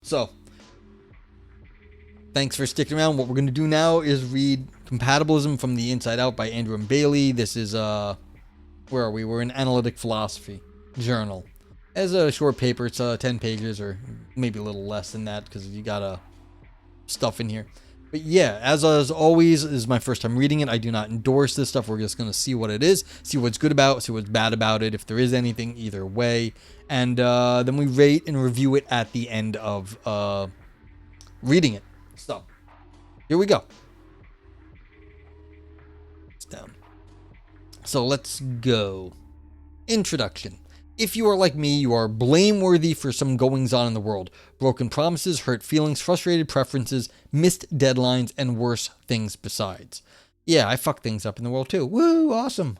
So, thanks for sticking around. What we're going to do now is read Compatibilism from the Inside Out by Andrew and Bailey. This is, where are we? We're in Analytic Philosophy Journal. As a short paper, it's 10 pages or maybe a little less than that because you got stuff in here. But yeah, as always, this is my first time reading it. I do not endorse this stuff. We're just going to see what it is, see what's good about it, see what's bad about it, if there is anything either way. And then we rate and review it at the end of reading it. So, here we go. It's down. So let's go. Introduction. If you are like me, you are blameworthy for some goings on in the world. Broken promises, hurt feelings, frustrated preferences, missed deadlines, and worse things besides. Yeah, I fuck things up in the world too. Woo, awesome.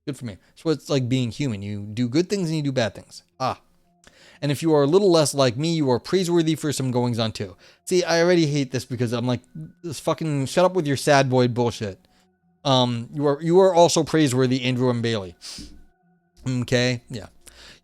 Good for me. That's what it's like being human. You do good things and you do bad things. And if you are a little less like me, you are praiseworthy for some goings on too. See, I already hate this because I'm like, this fucking shut up with your sad boy bullshit. You are also praiseworthy, Andrew and Bailey. Okay, yeah.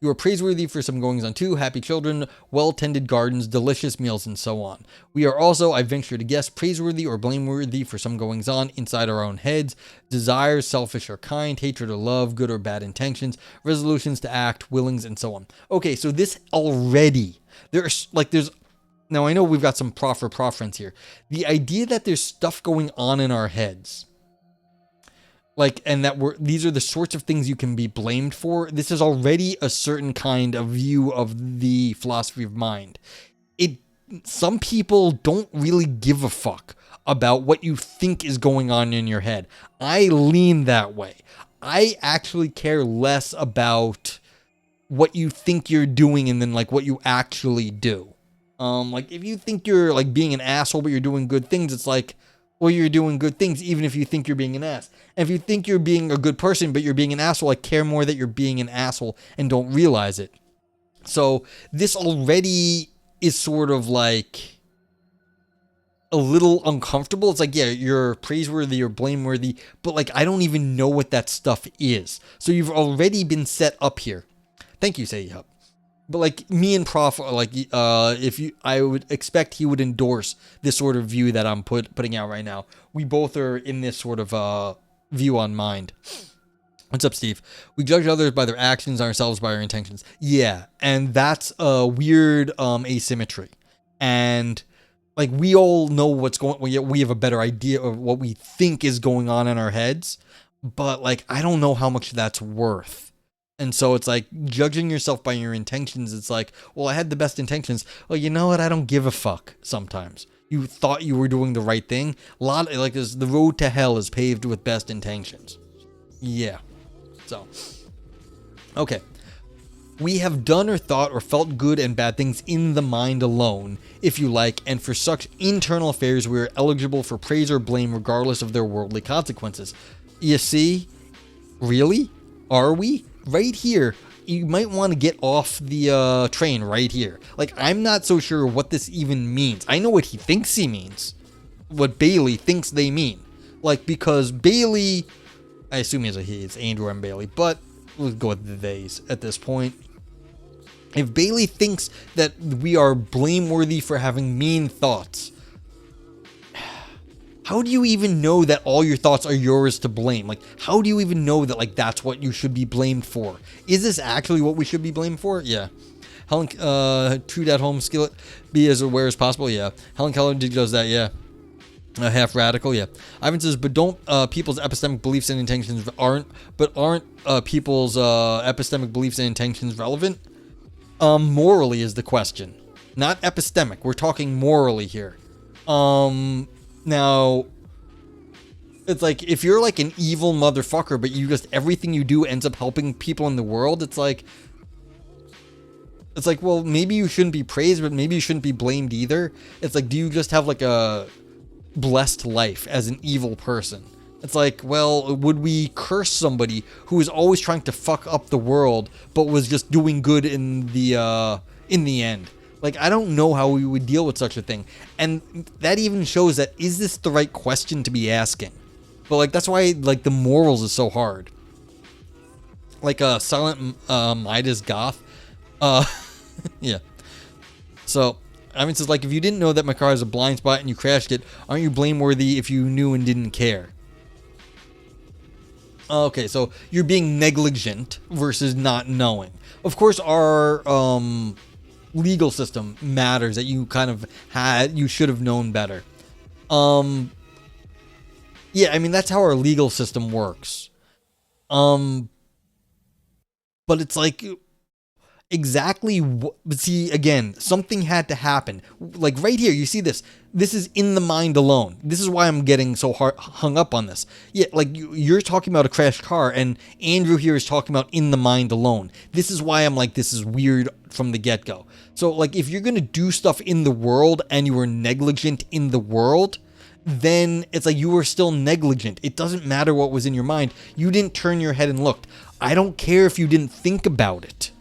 You are praiseworthy for some goings on too, happy children, well-tended gardens, delicious meals, and so on. We are also, I venture to guess, praiseworthy or blameworthy for some goings on inside our own heads, desires, selfish or kind, hatred or love, good or bad intentions, resolutions to act, willings, and so on. Okay, so this already, there's, now I know we've got some preference here. The idea that there's stuff going on in our heads, and that these are the sorts of things you can be blamed for. This is already a certain kind of view of the philosophy of mind. Some people don't really give a fuck about what you think is going on in your head. I lean that way. I actually care less about what you think you're doing and then what you actually do. If you think you're being an asshole but you're doing good things, it's well, you're doing good things even if you think you're being an ass. And if you think you're being a good person but you're being an asshole, I care more that you're being an asshole and don't realize it. So this already is sort of a little uncomfortable. It's yeah, you're praiseworthy or blameworthy, but I don't even know what that stuff is. So you've already been set up here. Thank you, Say Hub. But me and Prof, I would expect he would endorse this sort of view that I'm putting out right now. We both are in this sort of view on mind. What's up, Steve? We judge others by their actions, ourselves by our intentions. Yeah, and that's a weird asymmetry. And we all know what's going. We have a better idea of what we think is going on in our heads, but I don't know how much that's worth. And so it's judging yourself by your intentions. It's well, I had the best intentions. Well, you know what? I don't give a fuck sometimes. You thought you were doing the right thing. A lot the road to hell is paved with best intentions. Yeah. So, okay. We have done or thought or felt good and bad things in the mind alone, if you like, and for such internal affairs we are eligible for praise or blame regardless of their worldly consequences. You see? Really? Are we? Right here, you might want to get off the train right here. I'm not so sure what this even means. I know what he thinks he means. What Bailey thinks they mean. Because Bailey, I assume he's a he, it's Andrew and Bailey, but we'll go with the theys at this point. If Bailey thinks that we are blameworthy for having mean thoughts, how do you even know that all your thoughts are yours to blame? How do you even know that, that's what you should be blamed for? Is this actually what we should be blamed for? Yeah. Helen, true that home skillet, be as aware as possible? Yeah. Helen Keller does that, yeah. Half radical, yeah. Ivan says, but don't people's epistemic beliefs and intentions aren't people's epistemic beliefs and intentions relevant? Morally is the question. Not epistemic. We're talking morally here. Now, it's if you're an evil motherfucker, but everything you do ends up helping people in the world, it's well, maybe you shouldn't be praised, but maybe you shouldn't be blamed either. It's do you just have a blessed life as an evil person? It's well, would we curse somebody who is always trying to fuck up the world, but was just doing good in the end? I don't know how we would deal with such a thing. And that even shows that, is this the right question to be asking? But, that's why, the morals is so hard. Silent Midas Goth. Yeah. So, Ivan says, like, if you didn't know that my car has a blind spot and you crashed it, aren't you blameworthy if you knew and didn't care? Okay, so you're being negligent versus not knowing. Of course, our legal system matters that you kind of you should have known better. Yeah, I mean, that's how our legal system works. But it's like, exactly what, but see, again, something had to happen. Like right here, you see this. This is in the mind alone. This is why I'm getting so hung up on this. Yeah, like you're talking about a crashed car, and Andrew here is talking about in the mind alone. This is why I'm like, this is weird from the get-go. So, like, if you're gonna do stuff in the world and you were negligent in the world, then it's like you were still negligent. It doesn't matter what was in your mind. You didn't turn your head and looked. I don't care if you didn't think about it.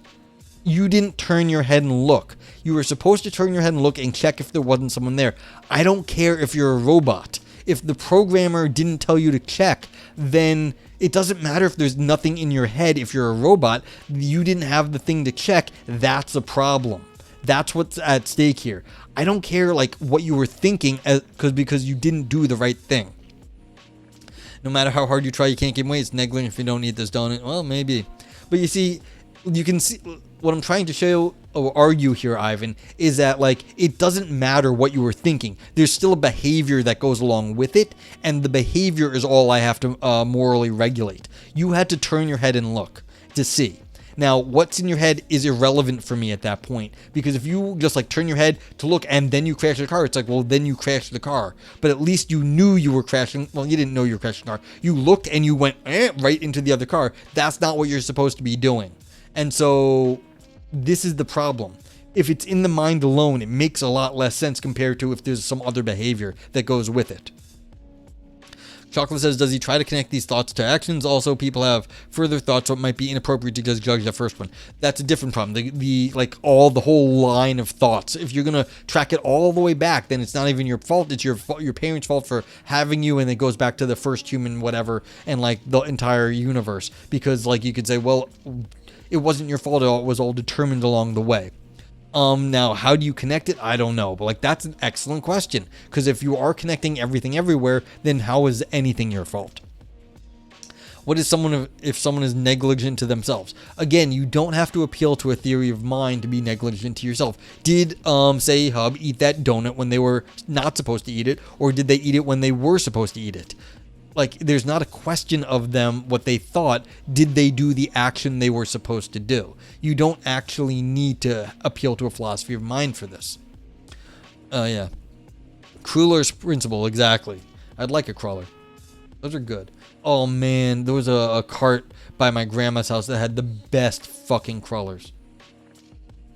You didn't turn your head and look. You were supposed to turn your head and look and check if there wasn't someone there. I don't care if you're a robot. If the programmer didn't tell you to check, then it doesn't matter if there's nothing in your head. If you're a robot, you didn't have the thing to check. That's a problem. That's what's at stake here. I don't care like what you were thinking because you didn't do the right thing. No matter how hard you try, you can't gain weight. It's negligent if you don't eat this donut. Well, maybe. But you see, you can see what I'm trying to show or argue here, Ivan, is that like it doesn't matter what you were thinking. There's still a behavior that goes along with it, and the behavior is all I have to morally regulate. You had to turn your head and look to see. Now, what's in your head is irrelevant for me at that point, because if you just like turn your head to look and then you crash the car, it's like, well, then you crashed the car. But at least you knew you were crashing. Well, you didn't know you were crashing the car. You looked and you went right into the other car. That's not what you're supposed to be doing. And so this is the problem. If it's in the mind alone, it makes a lot less sense compared to if there's some other behavior that goes with it. Chocolate says, does he try to connect these thoughts to actions? Also, people have further thoughts, so it might be inappropriate to just judge that first one. That's a different problem. The whole line of thoughts. If you're gonna track it all the way back, then it's not even your fault. It's your parents' fault for having you, and it goes back to the first human, whatever, and like the entire universe. Because like you could say, well, it wasn't your fault. It was all determined along the way. Now, how do you connect it? I don't know, but like that's an excellent question, because if you are connecting everything everywhere, then how is anything your fault? What is if someone is negligent to themselves? Again, you don't have to appeal to a theory of mind to be negligent to yourself. Did say Hub eat that donut when they were not supposed to eat it, or did they eat it when they were supposed to eat it? Like, there's not a question of them what they thought. Did they do the action they were supposed to do? You don't actually need to appeal to a philosophy of mind for this. Yeah. Crueller's principle, exactly. I'd like a crawler. Those are good. Oh man, there was a cart by my grandma's house that had the best fucking crawlers.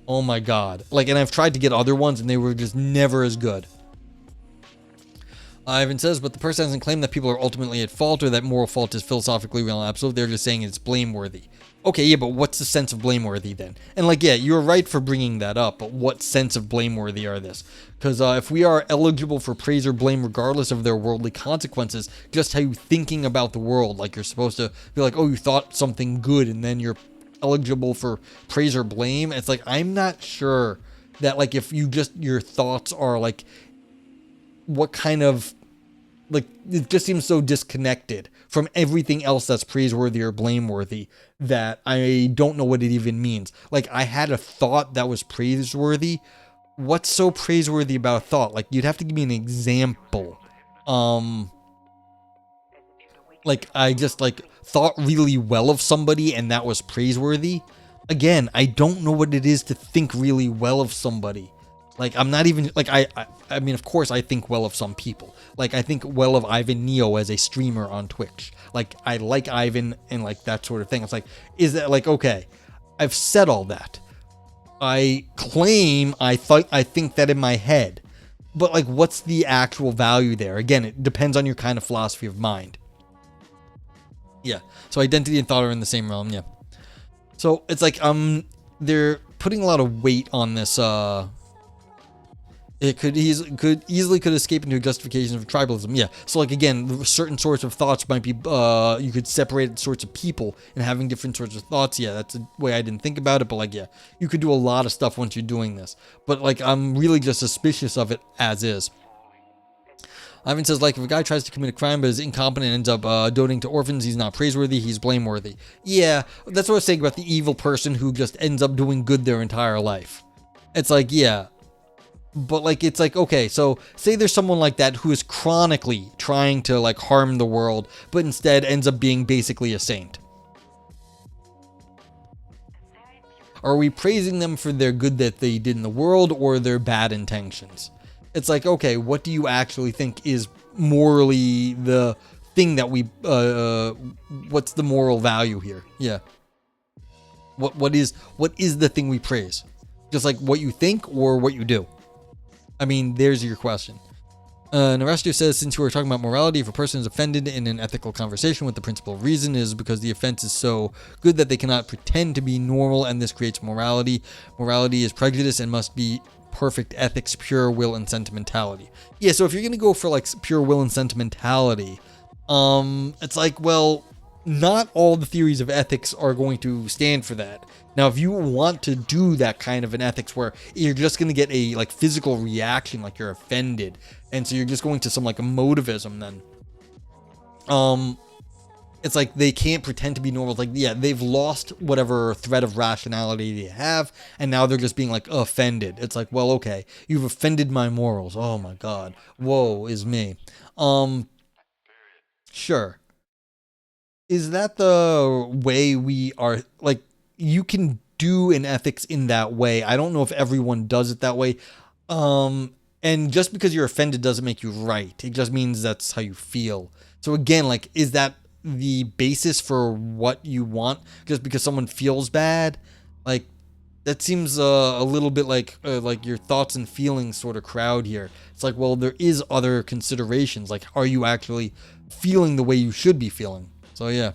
Oh my god. Like, and I've tried to get other ones and they were just never as good. Ivan says, but the person doesn't claim that people are ultimately at fault or that moral fault is philosophically real and absolute. They're just saying it's blameworthy. Okay, yeah, but what's the sense of blameworthy then? And like, yeah, you're right for bringing that up, but what sense of blameworthy are this? Because if we are eligible for praise or blame regardless of their worldly consequences, just how you thinking about the world, like you're supposed to be like, oh, you thought something good and then you're eligible for praise or blame. It's like, I'm not sure that like if you just, your thoughts are like, what kind of, like, it just seems so disconnected from everything else that's praiseworthy or blameworthy that I don't know what it even means. Like, I had a thought that was praiseworthy. What's so praiseworthy about a thought? Like, you'd have to give me an example. Like, I just, like, thought really well of somebody and that was praiseworthy. Again, I don't know what it is to think really well of somebody. Like, I'm not even, like, I mean, of course I think well of some people. Like, I think well of Ivan Neo as a streamer on Twitch. Like, I like Ivan and, like, that sort of thing. It's like, is that, like, okay, I've said all that. I claim I think that in my head. But, like, what's the actual value there? Again, it depends on your kind of philosophy of mind. Yeah, so identity and thought are in the same realm, yeah. So, it's like, they're putting a lot of weight on this, It could easily escape into a justification of tribalism. Yeah. So like again, certain sorts of thoughts might be you could separate sorts of people and having different sorts of thoughts. Yeah, that's a way I didn't think about it, but like yeah, you could do a lot of stuff once you're doing this. But like I'm really just suspicious of it as is. Ivan says, like, if a guy tries to commit a crime but is incompetent and ends up donating to orphans, he's not praiseworthy, he's blameworthy. Yeah, that's what I was saying about the evil person who just ends up doing good their entire life. It's like, yeah. But, like, it's like, okay, so say there's someone like that who is chronically trying to, like, harm the world, but instead ends up being basically a saint. Are we praising them for their good that they did in the world or their bad intentions? It's like, okay, what do you actually think is morally the thing that we, what's the moral value here? Yeah. What is the thing we praise? Just like what you think or what you do? I mean, there's your question. Narastio says, since you were talking about morality, if a person is offended in an ethical conversation with the principal reason is because the offense is so good that they cannot pretend to be normal, and this creates morality. Morality is prejudice and must be perfect ethics, pure will, and sentimentality. Yeah, so if you're gonna go for like pure will and sentimentality, it's like, well, not all the theories of ethics are going to stand for that. Now, if you want to do that kind of an ethics where you're just going to get a like physical reaction, like you're offended, and so you're just going to some like emotivism, then it's like they can't pretend to be normal. It's like, yeah, they've lost whatever thread of rationality they have, and now they're just being like offended. It's like, well, okay, you've offended my morals. Oh my God, woe is me. Sure. Is that the way we are? Like, you can do an ethics in that way. I don't know if everyone does it that way. And just because you're offended doesn't make you right. It just means that's how you feel. So again, like, is that the basis for what you want? Just because someone feels bad? Like, that seems a little bit like your thoughts and feelings sort of crowd here. It's like, well, there is other considerations. Like, are you actually feeling the way you should be feeling? So yeah.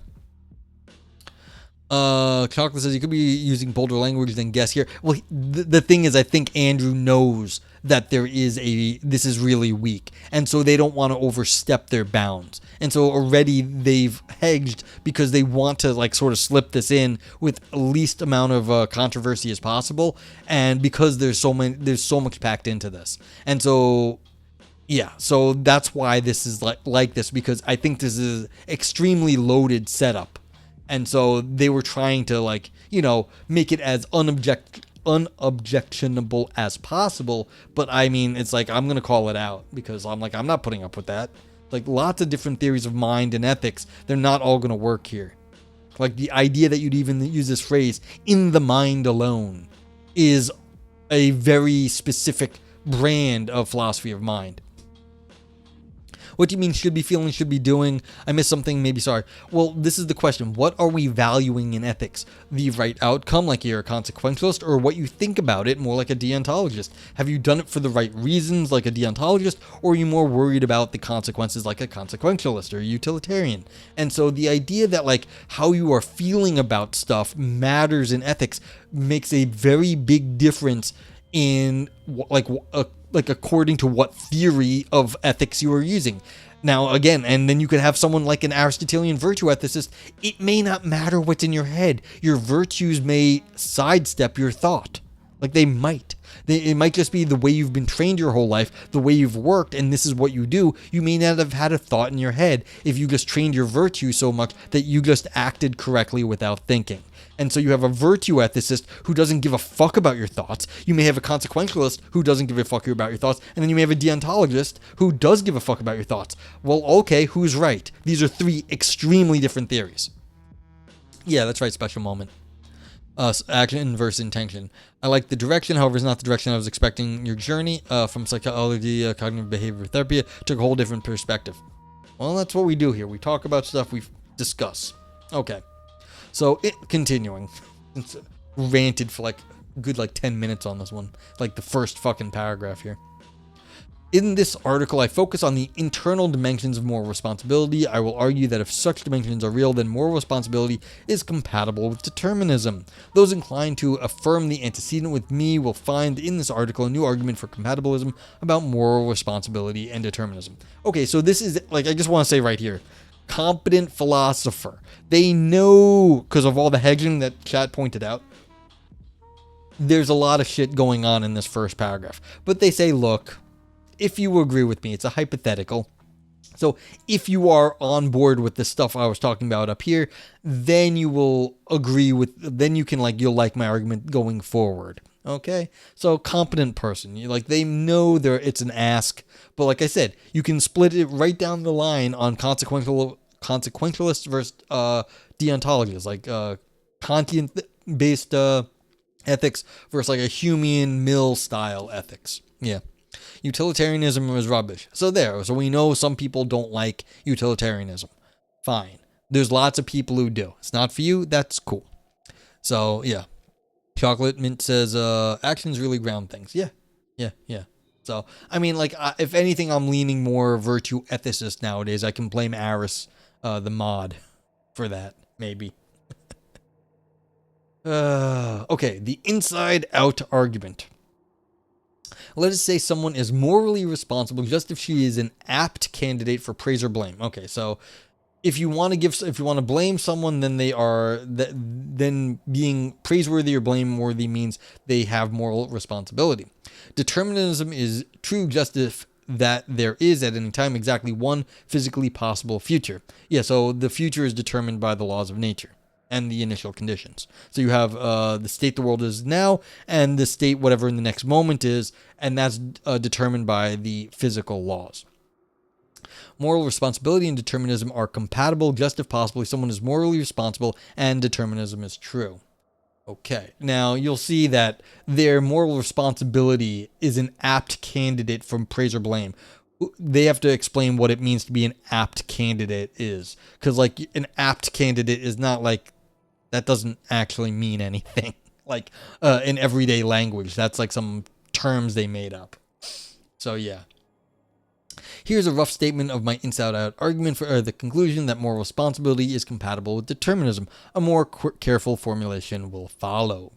Chocolate says you could be using bolder language than guess here. Well, the thing is, I think Andrew knows that this is really weak, and so they don't want to overstep their bounds, and so already they've hedged because they want to like sort of slip this in with least amount of controversy as possible, and because there's so much packed into this, and so. Yeah, so that's why this is like this, because I think this is extremely loaded setup. And so they were trying to, like, you know, make it as unobjectionable as possible. But I mean, it's like, I'm going to call it out because I'm like, I'm not putting up with that. Like, lots of different theories of mind and ethics, they're not all going to work here. Like, the idea that you'd even use this phrase, in the mind alone, is a very specific brand of philosophy of mind. What do you mean should be feeling, should be doing? I missed something, maybe, sorry. Well, this is the question. What are we valuing in ethics? The right outcome, like you're a consequentialist, or what you think about it, more like a deontologist? Have you done it for the right reasons, like a deontologist, or are you more worried about the consequences, like a consequentialist or a utilitarian? And so the idea that, like, how you are feeling about stuff matters in ethics makes a very big difference in, like according to what theory of ethics you are using. Now, again, and then you could have someone like an Aristotelian virtue ethicist. It may not matter what's in your head. Your virtues may sidestep your thought. Like, they might. It might just be the way you've been trained your whole life, the way you've worked, and this is what you do. You may not have had a thought in your head if you just trained your virtue so much that you just acted correctly without thinking. And so you have a virtue ethicist who doesn't give a fuck about your thoughts. You may have a consequentialist who doesn't give a fuck about your thoughts. And then you may have a deontologist who does give a fuck about your thoughts. Well, okay, who's right? These are three extremely different theories. Yeah, that's right, special moment. Action versus intention. I like the direction, however, it's not the direction I was expecting. Your journey from psychology, cognitive behavior therapy took a whole different perspective. Well, that's what we do here. We talk about stuff, we discuss. Okay. So, continuing. It's ranted for like a good 10 minutes on this one. Like the first fucking paragraph here. In this article, I focus on the internal dimensions of moral responsibility. I will argue that if such dimensions are real, then moral responsibility is compatible with determinism. Those inclined to affirm the antecedent with me will find in this article a new argument for compatibilism about moral responsibility and determinism. Okay, so this is, like, I just want to say right here, competent philosopher. They know, because of all the hedging that chat pointed out, there's a lot of shit going on in this first paragraph. But they say, look, if you agree with me, it's a hypothetical. So if you are on board with the stuff I was talking about up here, then you will agree with, then you can, like, you'll like my argument going forward. Okay? So competent person. They know it's an ask, but like I said, you can split it right down the line on consequentialist versus deontologists, like Kantian-based ethics versus like a Humean Mill style ethics. Yeah. Utilitarianism is rubbish. So we know some people don't like utilitarianism. Fine. There's lots of people who do. It's not for you, that's cool. So yeah. Chocolate Mint says, actions really ground things. Yeah. So, I mean, if anything, I'm leaning more virtue ethicist nowadays. I can blame Aris, the mod, for that, maybe. Okay, the inside-out argument. Let us say someone is morally responsible just if she is an apt candidate for praise or blame. Okay, so if you want to blame someone, then then being praiseworthy or blameworthy means they have moral responsibility. Determinism is true just if that there is at any time exactly one physically possible future. Yeah, so the future is determined by the laws of nature and the initial conditions. So you have the state the world is now and the state whatever in the next moment is, and that's determined by the physical laws. Moral responsibility and determinism are compatible just if possibly someone is morally responsible and determinism is true. Okay, now you'll see that their moral responsibility is an apt candidate from praise or blame. They have to explain what it means to be an apt candidate is. Because, like, an apt candidate is not like, that doesn't actually mean anything. Like, in everyday language, that's like some terms they made up. So, yeah. Here's a rough statement of my inside-out argument for the conclusion that moral responsibility is compatible with determinism. A more careful formulation will follow.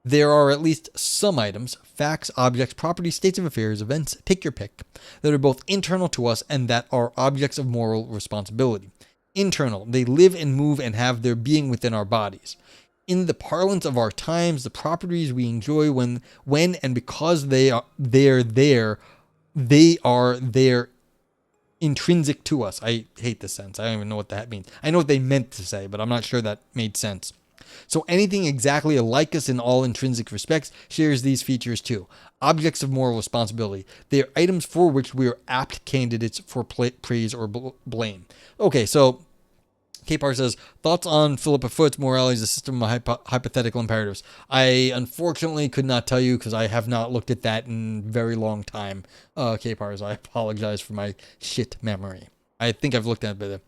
There are at least some items, facts, objects, properties, states of affairs, events, take your pick, that are both internal to us and that are objects of moral responsibility. Internal, they live and move and have their being within our bodies. In the parlance of our times, the properties we enjoy when and because they are there intrinsic to us. I hate this sentence. I don't even know what that means. I know what they meant to say, but I'm not sure that made sense. So anything exactly like us in all intrinsic respects shares these features too. Objects of moral responsibility. They are items for which we are apt candidates for praise or blame. Okay, so Kapar says, thoughts on Philippa Foot's morality as a system of hypothetical imperatives. I unfortunately could not tell you because I have not looked at that in a very long time. Kapars, I apologize for my shit memory. I think I've looked at it, but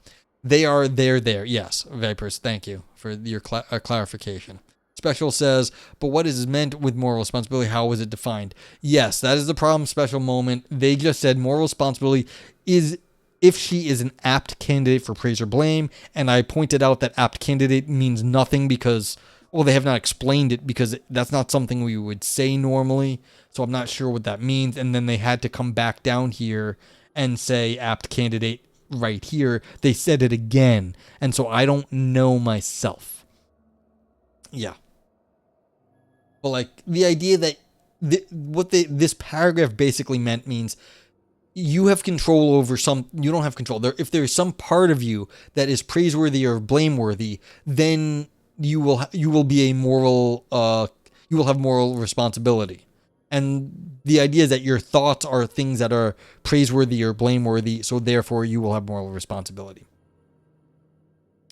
they're. Yes, Vipers, thank you for your clarification. Special says, but what is meant with moral responsibility? How is it defined? Yes, that is the problem, Special Moment. They just said moral responsibility is if she is an apt candidate for praise or blame, and I pointed out that apt candidate means nothing because, well, they have not explained it because that's not something we would say normally, so I'm not sure what that means, and then they had to come back down here and say apt candidate right here. They said it again, and so I don't know myself. Yeah. But, like, the idea that this paragraph basically means you have control over you don't have control. If there's some part of you that is praiseworthy or blameworthy, then you will be a moral, you will have moral responsibility. And the idea is that your thoughts are things that are praiseworthy or blameworthy, so therefore you will have moral responsibility.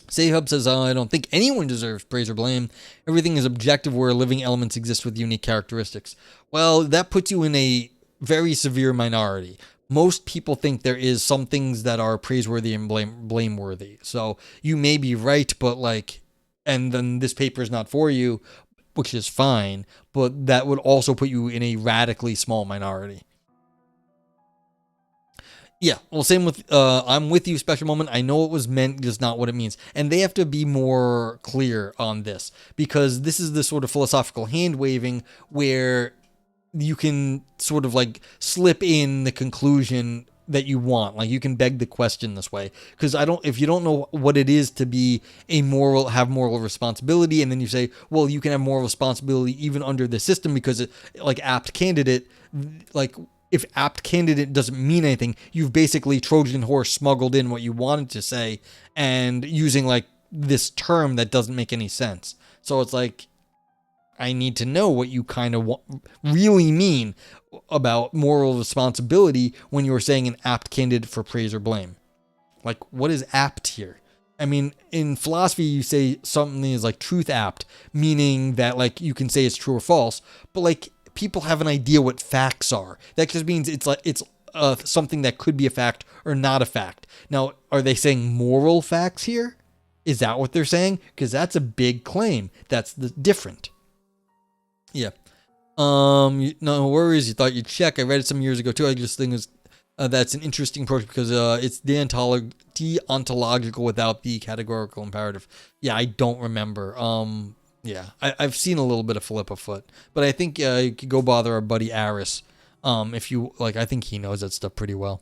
Sayhub says, I don't think anyone deserves praise or blame. Everything is objective where living elements exist with unique characteristics. Well, that puts you in a very severe minority. Most people think there is some things that are praiseworthy and blameworthy. So you may be right, but and then this paper is not for you, which is fine, but that would also put you in a radically small minority. Yeah, well, same with I'm with you, special moment. I know it was meant, just not what it means. And they have to be more clear on this, because this is the sort of philosophical hand waving where you can sort of like slip in the conclusion that you want. Like you can beg the question this way. Because if you don't know what it is to be have moral responsibility, and then you say, well, you can have moral responsibility even under the system because it, like apt candidate, like if apt candidate doesn't mean anything, you've basically Trojan horse smuggled in what you wanted to say and using like this term that doesn't make any sense. So it's like, I need to know what you kind of really mean about moral responsibility when you are saying an apt candidate for praise or blame. Like, what is apt here? I mean, in philosophy, you say something is like truth apt, meaning that like you can say it's true or false, but like people have an idea what facts are. That just means it's something that could be a fact or not a fact. Now, are they saying moral facts here? Is that what they're saying? Because that's a big claim. That's different. Yeah. No worries. You thought you'd check. I read it some years ago too. I just think that's an interesting approach because it's deontological without the categorical imperative. Yeah, I don't remember. Yeah, I've seen a little bit of Philippa Foot, but I think you could go bother our buddy Aris. If you like, I think he knows that stuff pretty well.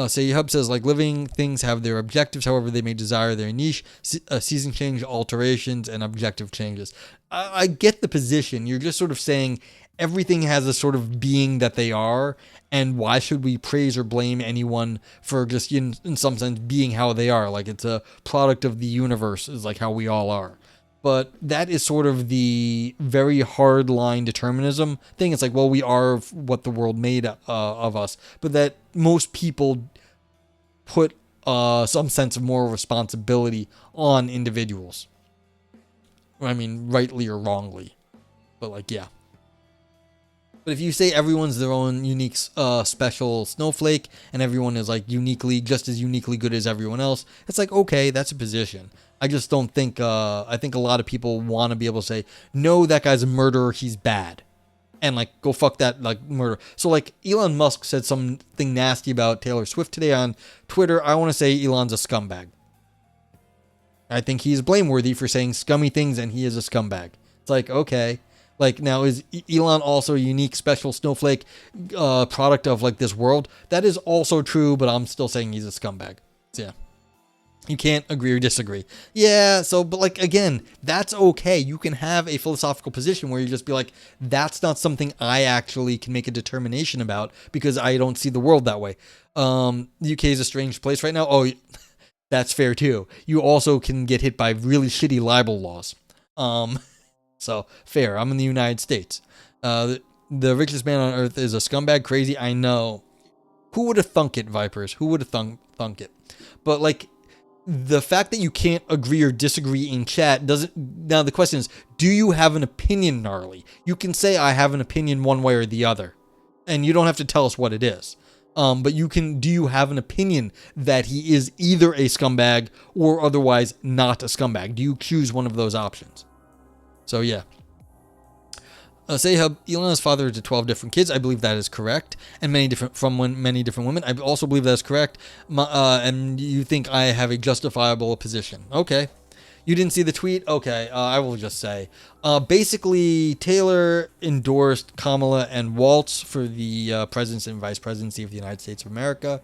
Say Hub says, like, living things have their objectives, however they may desire their niche, season change, alterations, and objective changes. I get the position. You're just sort of saying everything has a sort of being that they are, and why should we praise or blame anyone for just, in some sense, being how they are? Like, it's a product of the universe, is like how we all are. But that is sort of the very hard line determinism thing. It's like, well, we are what the world made of us. But that most people put some sense of moral responsibility on individuals. I mean, rightly or wrongly. But like, yeah. But if you say everyone's their own unique special snowflake and everyone is like just as uniquely good as everyone else, it's like, okay, that's a position. I just don't think, I think a lot of people want to be able to say, no, that guy's a murderer, he's bad. And like, go fuck that, like, murder. So like, Elon Musk said something nasty about Taylor Swift today on Twitter. I want to say Elon's a scumbag. I think he's blameworthy for saying scummy things and he is a scumbag. It's like, okay. Like, now is Elon also a unique special snowflake product of like this world? That is also true, but I'm still saying he's a scumbag. So, yeah. You can't agree or disagree. Yeah, so, but like, again, that's okay. You can have a philosophical position where you just be like, that's not something I actually can make a determination about because I don't see the world that way. The UK is a strange place right now. Oh, that's fair too. You also can get hit by really shitty libel laws. So, fair. I'm in the United States. The richest man on earth is a scumbag. Crazy, I know. Who would have thunk it, Vipers? Who would have thunk it? But like, the fact that you can't agree or disagree in chat doesn't... Now, the question is, do you have an opinion, Gnarly? You can say, I have an opinion one way or the other. And you don't have to tell us what it is. But you can... Do you have an opinion that he is either a scumbag or otherwise not a scumbag? Do you choose one of those options? So, yeah. Say how Elon is father to 12 different kids. I believe that is correct. And many different women. I also believe that is correct. And you think I have a justifiable position. Okay. You didn't see the tweet? Okay. I will just say. Basically, Taylor endorsed Kamala and Waltz for the presidency and vice presidency of the United States of America.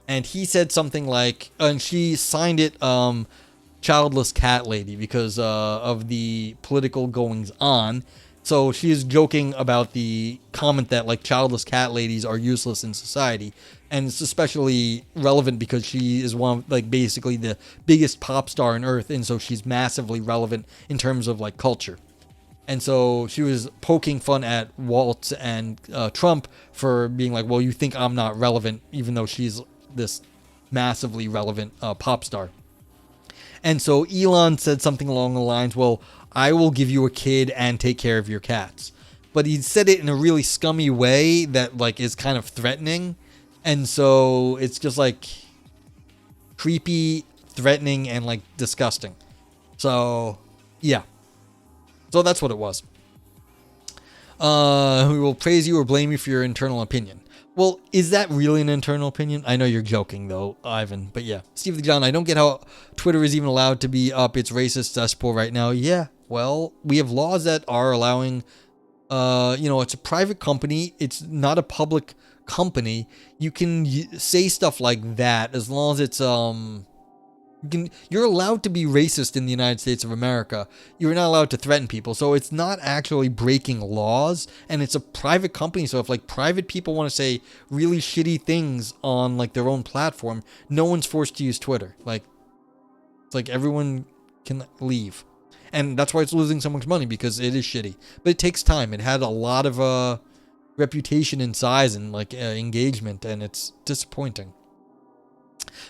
And he said something like, and she signed it, childless cat lady, because of the political goings on. So she is joking about the comment that like childless cat ladies are useless in society. And it's especially relevant because she is one of like basically the biggest pop star on earth. And so she's massively relevant in terms of like culture. And so she was poking fun at Waltz and Trump for being like, well, you think I'm not relevant, even though she's this massively relevant pop star. And so Elon said something along the lines, well, I will give you a kid and take care of your cats. But he said it in a really scummy way that like is kind of threatening. And so it's just like creepy, threatening, and like disgusting. So, yeah. So that's what it was. We will praise you or blame you for your internal opinion. Well, is that really an internal opinion? I know you're joking, though, Ivan. But yeah, Steve the John, I don't get how Twitter is even allowed to be up its racist cesspool right now. Yeah, well, we have laws that are allowing, it's a private company. It's not a public company. You can say stuff like that as long as it's, you're allowed to be racist in the United States of America. You're not allowed to threaten people. So it's not actually breaking laws, and it's a private company. So if like private people want to say really shitty things on like their own platform, no one's forced to use Twitter. Like it's like everyone can leave. And that's why it's losing so much money, because it is shitty. But it takes time. It had a lot of reputation and size and like engagement, and it's disappointing.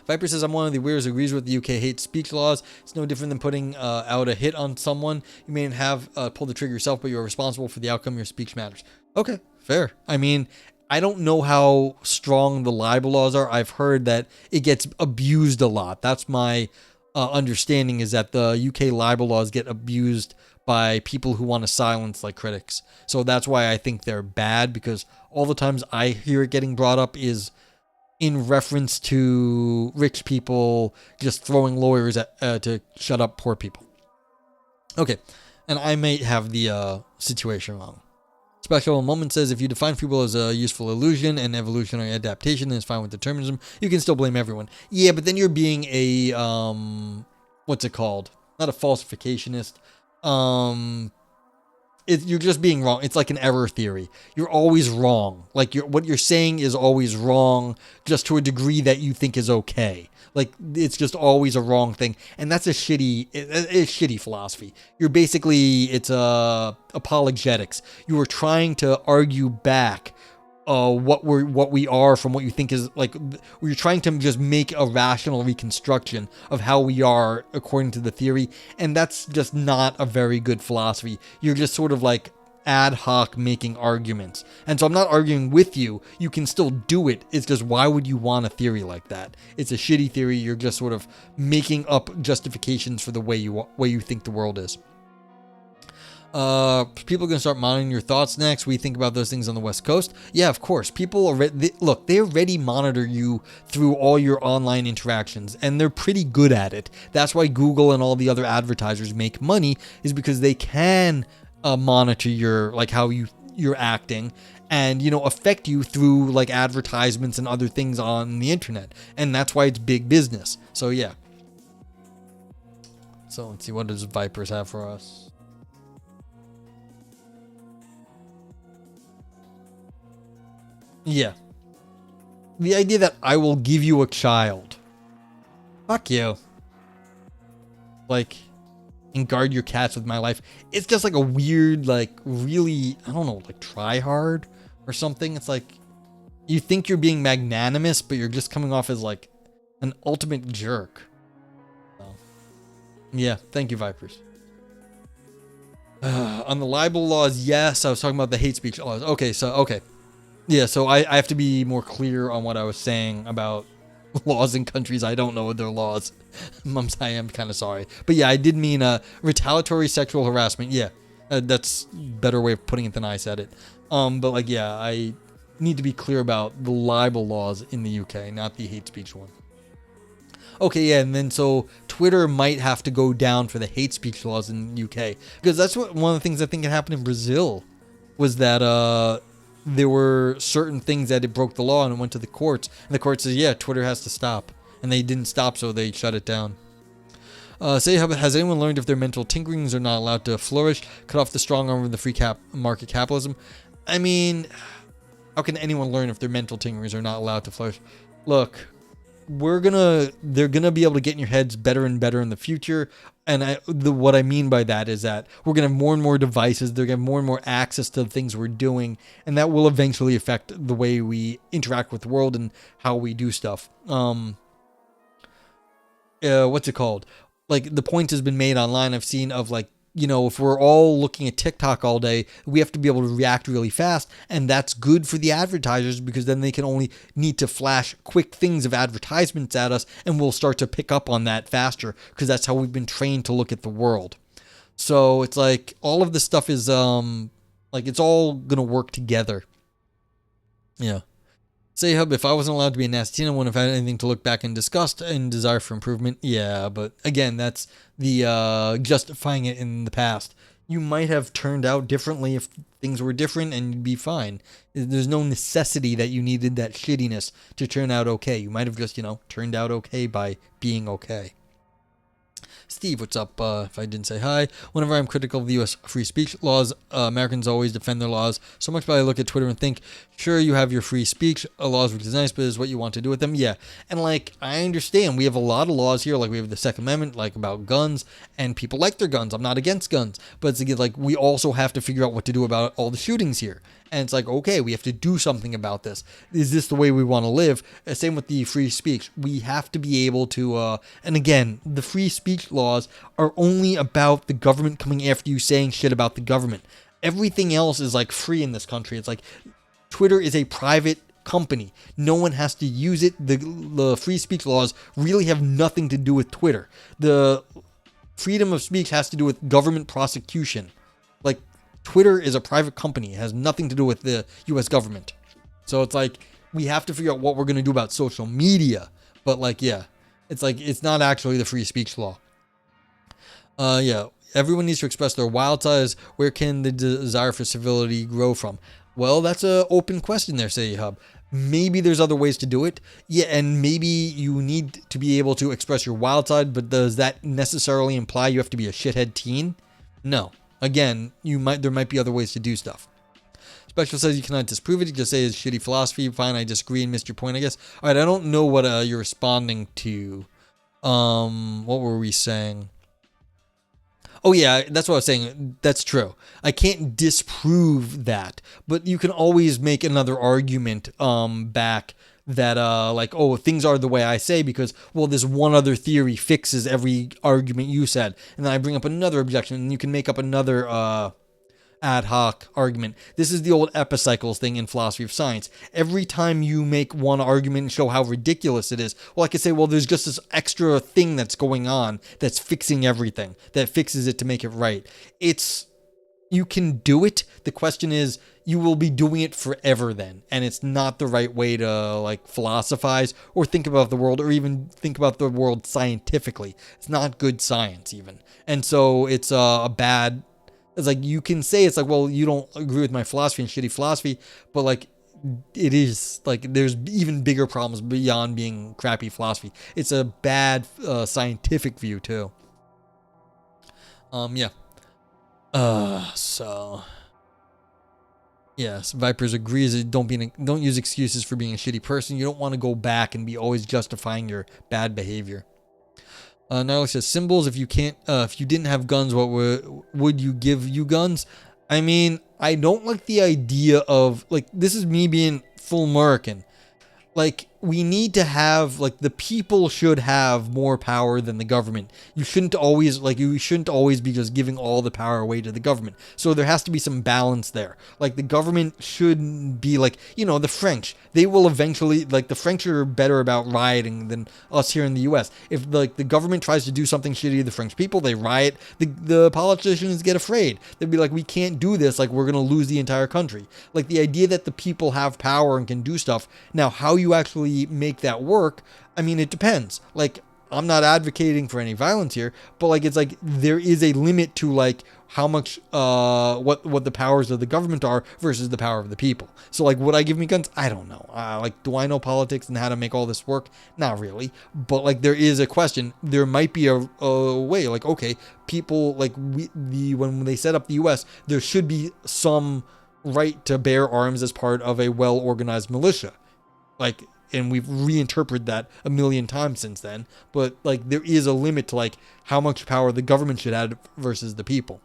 Viper says, I'm one of the weirdos who agrees with the UK hate speech laws. It's no different than putting out a hit on someone. You may have pulled the trigger yourself, but you're responsible for the outcome. Your speech matters. Okay, fair. I mean, I don't know how strong the libel laws are. I've heard that it gets abused a lot. That's my understanding, is that the UK libel laws get abused by people who want to silence like critics. So that's why I think they're bad, because all the times I hear it getting brought up is in reference to rich people just throwing lawyers at, to shut up poor people. Okay, and I may have the situation wrong. Special Moment says, if you define free will as a useful illusion and evolutionary adaptation, then it's fine with determinism. You can still blame everyone. Yeah, but then you're being a, what's it called? Not a falsificationist. You're just being wrong. It's like an error theory. You're always wrong. Like what you're saying is always wrong, just to a degree that you think is okay. Like it's just always a wrong thing, and that's a shitty philosophy. It's apologetics. You are trying to argue back what we are from what you think is like. We're trying to just make a rational reconstruction of how we are according to the theory, and that's just not a very good philosophy. You're just sort of like ad hoc making arguments, and so I'm not arguing with you. You can still do it. It's just, why would you want a theory like that? It's a shitty theory. You're just sort of making up justifications for the way you think the world is. People are going to start monitoring your thoughts next. We think about those things on the West Coast. Yeah, of course. People they already monitor you through all your online interactions, and they're pretty good at it. That's why Google and all the other advertisers make money, is because they can monitor your, like, how you're acting, and affect you through like advertisements and other things on the internet, and that's why it's big business. So yeah. So let's see, what does Vipers have for us? Yeah. The idea that I will give you a child. Fuck you. Like, and guard your cats with my life. It's just like a weird, like, really, I don't know, like try hard or something. It's like, you think you're being magnanimous, but you're just coming off as like an ultimate jerk. So, yeah, thank you, Vipers. On the libel laws, yes, I was talking about the hate speech laws. Okay. Yeah, so I have to be more clear on what I was saying about laws in countries I don't know their laws. I am kind of sorry. But yeah, I did mean retaliatory sexual harassment. Yeah, that's a better way of putting it than I said it. But like, yeah, I need to be clear about the libel laws in the UK, not the hate speech one. Okay, yeah, and then so Twitter might have to go down for the hate speech laws in the UK. Because that's one of the things I think that happened in Brazil, was that there were certain things that it broke the law and it went to the courts. And the court says, yeah, Twitter has to stop. And they didn't stop, so they shut it down. Has anyone learned if their mental tinkerings are not allowed to flourish? Cut off the strong arm of the free market capitalism. I mean, how can anyone learn if their mental tinkerings are not allowed to flourish? Look, they're gonna be able to get in your heads better and better in the future. And what I mean by that is that we're gonna have more and more devices. They're gonna have more and more access to the things we're doing, and that will eventually affect the way we interact with the world and how we do stuff. What's it called? Like, the point has been made online, I've seen, of like, if we're all looking at TikTok all day, we have to be able to react really fast. And that's good for the advertisers, because then they can only need to flash quick things of advertisements at us, and we'll start to pick up on that faster, because that's how we've been trained to look at the world. So it's like all of this stuff is like, it's all going to work together. Yeah. Say Hub, if I wasn't allowed to be a nasty teen, I wouldn't have had anything to look back and disgust and desire for improvement. Yeah, but again, that's the justifying it in the past. You might have turned out differently if things were different and you'd be fine. There's no necessity that you needed that shittiness to turn out okay. You might have just, turned out okay by being okay. Steve, what's up? If I didn't say hi. Whenever I'm critical of the U.S. free speech laws, Americans always defend their laws so much, but I look at Twitter and think, sure, you have your free speech laws, which is nice, but is what you want to do with them? Yeah. And, I understand. We have a lot of laws here. We have the Second Amendment, about guns, and people like their guns. I'm not against guns. But it's again, we also have to figure out what to do about all the shootings here. And it's okay, we have to do something about this. Is this the way we want to live? Same with the free speech. We have to be able to, and again, the free speech laws are only about the government coming after you saying shit about the government. Everything else is free in this country. It's Twitter is a private company. No one has to use it. The free speech laws really have nothing to do with Twitter. The freedom of speech has to do with government prosecution. Twitter is a private company. It has nothing to do with the U.S. government. So it's we have to figure out what we're going to do about social media. But yeah, it's not actually the free speech law. Yeah, everyone needs to express their wild sides. Where can the desire for civility grow from? Well, that's an open question there, Say Hub. Maybe there's other ways to do it. Yeah, and maybe you need to be able to express your wild side, but does that necessarily imply you have to be a shithead teen? No. Again, there might be other ways to do stuff. Special says you cannot disprove it. You just say it's shitty philosophy. Fine, I disagree and missed your point, I guess. All right, I don't know what you're responding to. What were we saying? Oh yeah, that's what I was saying. That's true. I can't disprove that, but you can always make another argument back that things are the way I say because this one other theory fixes every argument you said, and then I bring up another objection, and you can make up another ad hoc argument. This is the old epicycles thing in philosophy of science. Every time you make one argument and show how ridiculous it is, I could say, there's just this extra thing that's going on that's fixing everything, that fixes it to make it right. You can do it. The question is, you will be doing it forever then. And it's not the right way to philosophize or think about the world or even think about the world scientifically. It's not good science even. And so it's a bad, it's you can say it's you don't agree with my philosophy and shitty philosophy, but it is there's even bigger problems beyond being crappy philosophy. It's a bad scientific view too. Yeah. So yes, Vipers agrees. Don't use excuses for being a shitty person. You don't want to go back and be always justifying your bad behavior. Now it says symbols. If you didn't have guns, what would you give you guns? I mean, I don't like the idea of this is me being full American. We need to have the people should have more power than the government. You shouldn't always be just giving all the power away to the government. So there has to be some balance there. The government shouldn't be the French. They will eventually the French are better about rioting than us here in the US. If the government tries to do something shitty to the French people, they riot. The politicians get afraid. They'd be we can't do this. We're going to lose the entire country. The idea that the people have power and can do stuff. Now, how you actually make that work, I mean, it depends. I'm not advocating for any violence here, but there is a limit to how much what the powers of the government are versus the power of the people. So would I give me guns? I don't know. Do I know politics and how to make all this work? Not really. But there is a question. There might be a way. Okay, people when they set up the U.S., there should be some right to bear arms as part of a well-organized militia. And we've reinterpreted that a million times since then. But there is a limit to how much power the government should have versus the people.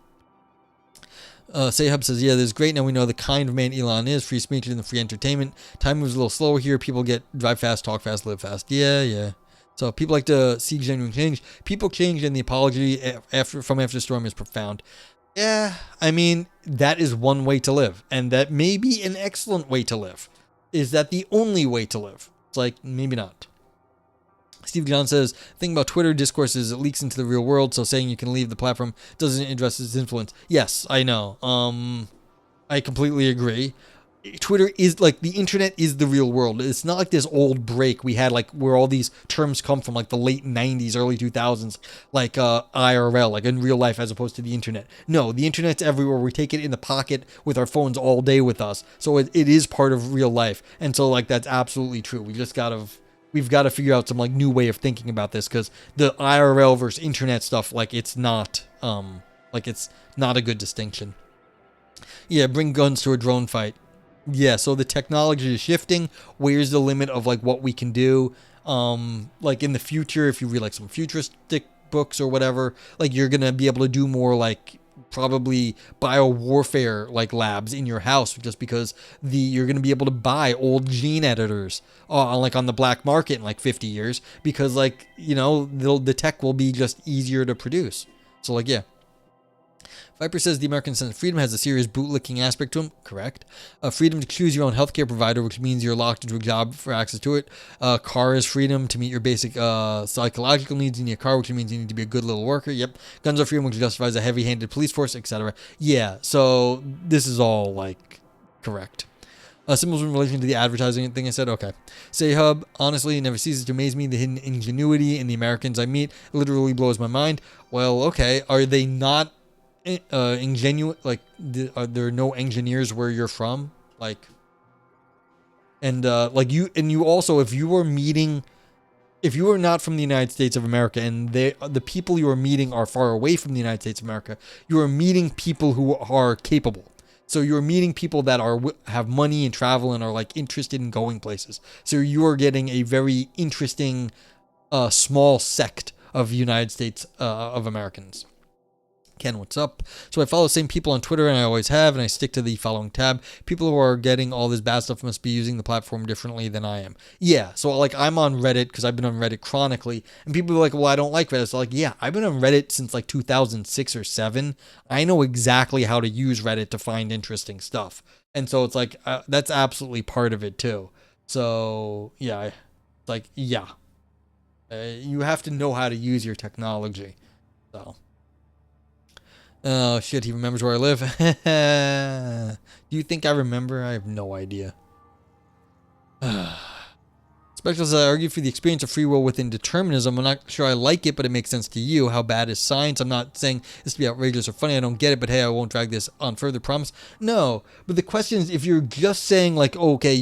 Sayhub says, yeah, this is great. Now we know the kind of man Elon is. Free speech and free entertainment. Time moves a little slower here. People get drive fast, talk fast, live fast. Yeah. So people like to see genuine change. People change, and the apology from after the storm is profound. Yeah, I mean, that is one way to live. And that may be an excellent way to live. Is that the only way to live? It's maybe not. Steve John says, the thing about Twitter discourse is it leaks into the real world, so saying you can leave the platform doesn't address its influence. Yes, I know. I completely agree. Twitter is like the internet is the real world. It's not like this old break we had, like where all these terms come from, like the late 90s, early 2000s, like IRL, like in real life, as opposed to the internet. No, the internet's everywhere. We take it in the pocket with our phones all day with us. So it is part of real life. And so like that's absolutely true. We've got to figure out some like new way of thinking about this, because the IRL versus internet stuff, like it's not a good distinction. Yeah, bring guns to a drone fight. Yeah, so the technology is shifting. Where's the limit of like what we can do? Like in the future, if you read like some futuristic books or whatever, like you're gonna be able to do more like probably bio warfare like labs in your house, just because you're gonna be able to buy old gene editors like on the black market in like 50 years, because like the tech will be just easier to produce. So like yeah. Viper says the American sense of freedom has a serious bootlicking aspect to him. Correct. Freedom to choose your own healthcare provider, which means you're locked into a job for access to it. Car is freedom to meet your basic psychological needs. You need a car, which means you need to be a good little worker. Yep. Guns are freedom, which justifies a heavy-handed police force, etc. Yeah, so this is all, like, correct. Symbols in relation to the advertising thing I said. Okay. Say Hub, honestly, it never ceases to amaze me. The hidden ingenuity in the Americans I meet literally blows my mind. Well, okay. Are they not ingenuine? Like, are there no engineers where you're from? Like, and like you also, if you are not from the United States of America, and the people you are meeting are far away from the United States of America, you are meeting people who are capable. So you're meeting people that have money and travel and are like interested in going places. So you are getting a very interesting small sect of United States of Americans. Ken, what's up? So I follow the same people on Twitter, and I always have, and I stick to the following tab. People who are getting all this bad stuff must be using the platform differently than I am. Yeah, so like I'm on Reddit because I've been on Reddit chronically, and people are like, well, I don't like Reddit. So like, yeah, I've been on Reddit since like 2006 or 7. I know exactly how to use Reddit to find interesting stuff. And so it's like, that's absolutely part of it too. So yeah, like, yeah, you have to know how to use your technology. So. Oh, shit, he remembers where I live. Do you think I remember? I have no idea. Specialists argue for the experience of free will within determinism. I'm not sure I like it, but it makes sense to you. How bad is science? I'm not saying this to be outrageous or funny. I don't get it, but hey, I won't drag this on further. Promise. No, but the question is, if you're just saying like, okay,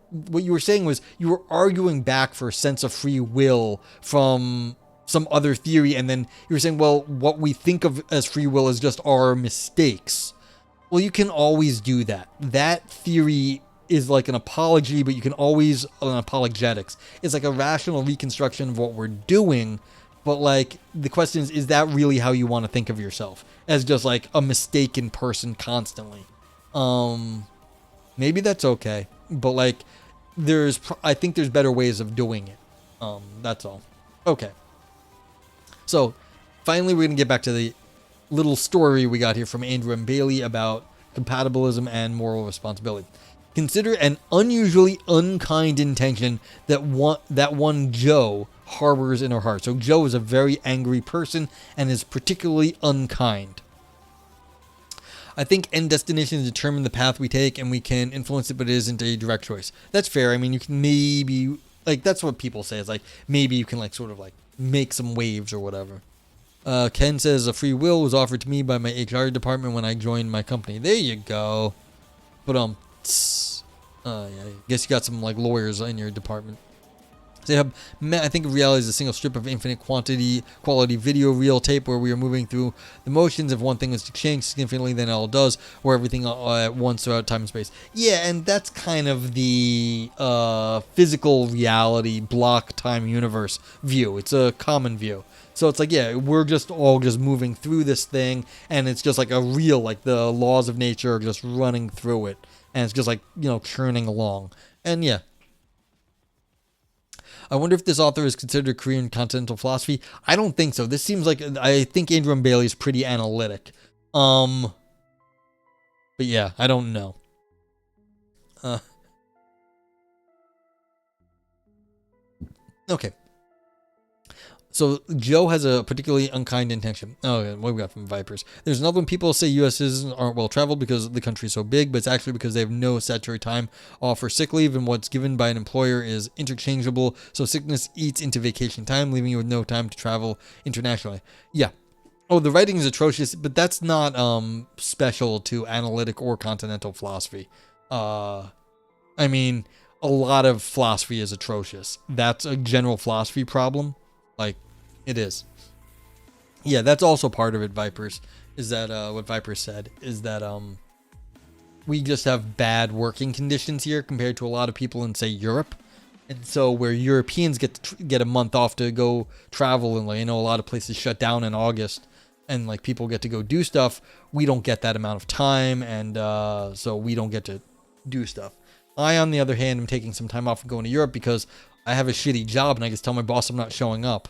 what you were saying was you were arguing back for a sense of free will from some other theory, and then you were saying, well, what we think of as free will is just our mistakes. Well, you can always do that. That theory is like an apology, but you can always, an apologetics. It's like a rational reconstruction of what we're doing, but like, the question is that really how you want to think of yourself? As just like a mistaken person constantly? Maybe that's okay, but like, I think there's better ways of doing it. That's all. Okay. So, finally, we're going to get back to the little story we got here from Andrew M. Bailey about compatibilism and moral responsibility. Consider an unusually unkind intention that one Joe harbors in her heart. So Joe is a very angry person and is particularly unkind. I think end destinations determine the path we take, and we can influence it, but it isn't a direct choice. That's fair. I mean, you can maybe, like, that's what people say. It's like, maybe you can, like, sort of, like, make some waves or whatever. Ken says a free will was offered to me by my HR department when I joined my company. There you go. But yeah, I guess you got some like lawyers in your department. I think reality is a single strip of infinite quality video reel tape where we are moving through the motions. If one thing is to change significantly, then it all does, or everything at once throughout time and space. Yeah, and that's kind of the physical reality block time universe view. It's a common view. So it's like, yeah, we're just all just moving through this thing, and it's just like a reel, like the laws of nature are just running through it, and it's just like, churning along. And yeah. I wonder if this author is considered a career in continental philosophy. I don't think so. This seems like, I think Andrew M. Bailey is pretty analytic. But yeah, I don't know. Okay. So Joe has a particularly unkind intention. Oh, what we got from Vipers? There's another one. People say U.S. citizens aren't well traveled because the country is so big, but it's actually because they have no statutory time off for sick leave, and what's given by an employer is interchangeable. So sickness eats into vacation time, leaving you with no time to travel internationally. Yeah. Oh, the writing is atrocious, but that's not special to analytic or continental philosophy. I mean, a lot of philosophy is atrocious. That's a general philosophy problem. Like, it is. Yeah, that's also part of it, Vipers, is that, what Vipers said, is that, we just have bad working conditions here compared to a lot of people in, say, Europe. And so where Europeans get a month off to go travel, and, like, a lot of places shut down in August, and, like, people get to go do stuff, we don't get that amount of time, and, so we don't get to do stuff. I, on the other hand, am taking some time off and going to Europe because I have a shitty job and I just tell my boss I'm not showing up.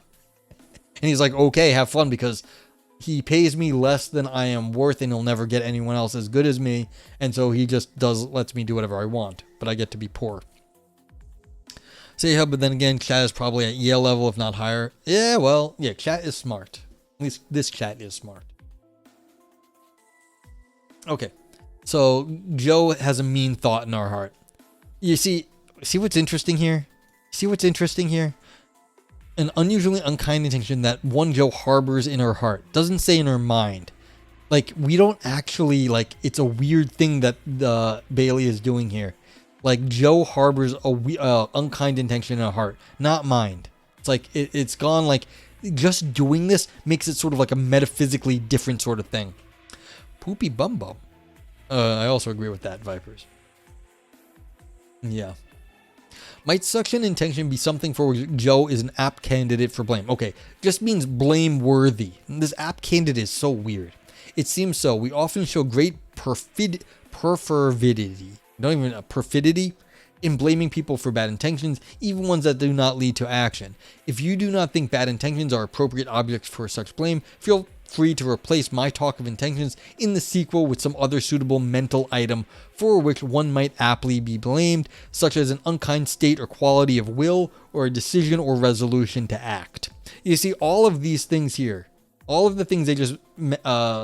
And he's like, okay, have fun, because he pays me less than I am worth and he'll never get anyone else as good as me. And so he just lets me do whatever I want, but I get to be poor. Say, yeah, but then again, chat is probably at Yale level, if not higher. Yeah, well, yeah, chat is smart. At least this chat is smart. Okay, so Joe has a mean thought in our heart. You see what's interesting here? An unusually unkind intention that one Joe harbors in her heart. Doesn't say in her mind. Like, we don't actually, like, it's a weird thing that Bailey is doing here. Like, Joe harbors a unkind intention in her heart, not mind. It's like, it's gone, like, just doing this makes it sort of like a metaphysically different sort of thing. Poopy Bumbo. I also agree with that, Vipers. Yeah. Might such an intention be something for which Joe is an apt candidate for blame? Okay, just means blameworthy. This apt candidate is so weird. It seems so. We often show great perfidy in blaming people for bad intentions, even ones that do not lead to action. If you do not think bad intentions are appropriate objects for such blame, feel free to replace my talk of intentions in the sequel with some other suitable mental item for which one might aptly be blamed, such as an unkind state or quality of will, or a decision or resolution to act. You see, all of these things here, all of the things they just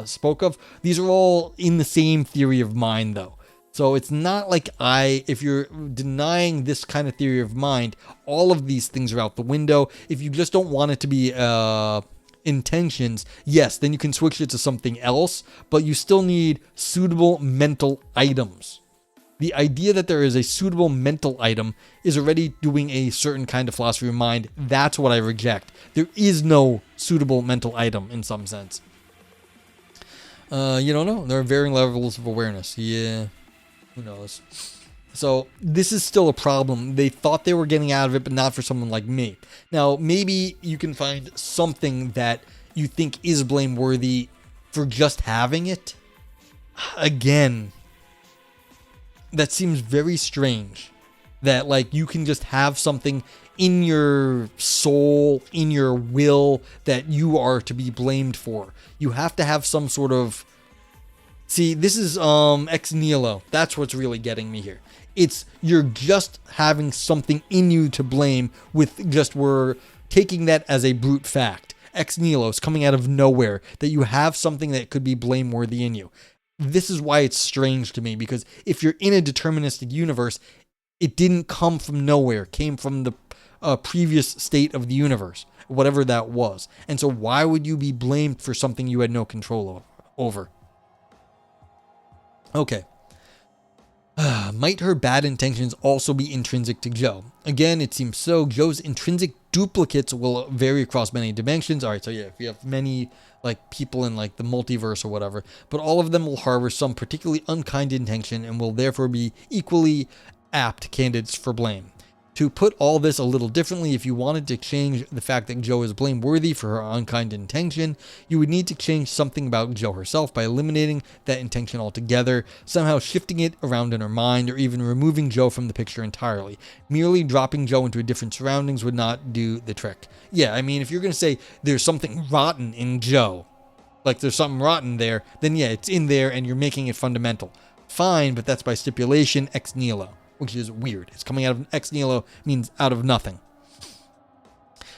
spoke of, these are all in the same theory of mind, though. So it's not like if you're denying this kind of theory of mind, all of these things are out the window. If you just don't want it to be intentions, yes, then you can switch it to something else, but you still need suitable mental items. The idea that there is a suitable mental item is already doing a certain kind of philosophy of mind. That's what I reject. There is no suitable mental item in some sense. You don't know. There are varying levels of awareness. Yeah, who knows? So this is still a problem. They thought they were getting out of it, but not for someone like me. Now, maybe you can find something that you think is blameworthy for just having it. Again, that seems very strange. That, like, you can just have something in your soul, in your will, that you are to be blamed for. You have to have some sort of... See, this is ex nihilo. That's what's really getting me here. It's you're just having something in you to blame with just we're taking that as a brute fact. Ex nihilo is coming out of nowhere, that you have something that could be blameworthy in you. This is why it's strange to me, because if you're in a deterministic universe, it didn't come from nowhere. It came from the previous state of the universe, whatever that was. And so why would you be blamed for something you had no control over? Okay. Might her bad intentions also be intrinsic to Joe? Again, it seems so. Joe's intrinsic duplicates will vary across many dimensions. All right, so yeah, if you have many like people in like the multiverse or whatever, but all of them will harbor some particularly unkind intention and will therefore be equally apt candidates for blame. To put all this a little differently, if you wanted to change the fact that Joe is blameworthy for her unkind intention, you would need to change something about Joe herself by eliminating that intention altogether, somehow shifting it around in her mind, or even removing Joe from the picture entirely. Merely dropping Joe into different surroundings would not do the trick. Yeah, I mean, if you're going to say there's something rotten in Joe, like there's something rotten there, then yeah, it's in there and you're making it fundamental. Fine, but that's by stipulation ex nihilo, which is weird. It's coming out of ex nihilo means out of nothing.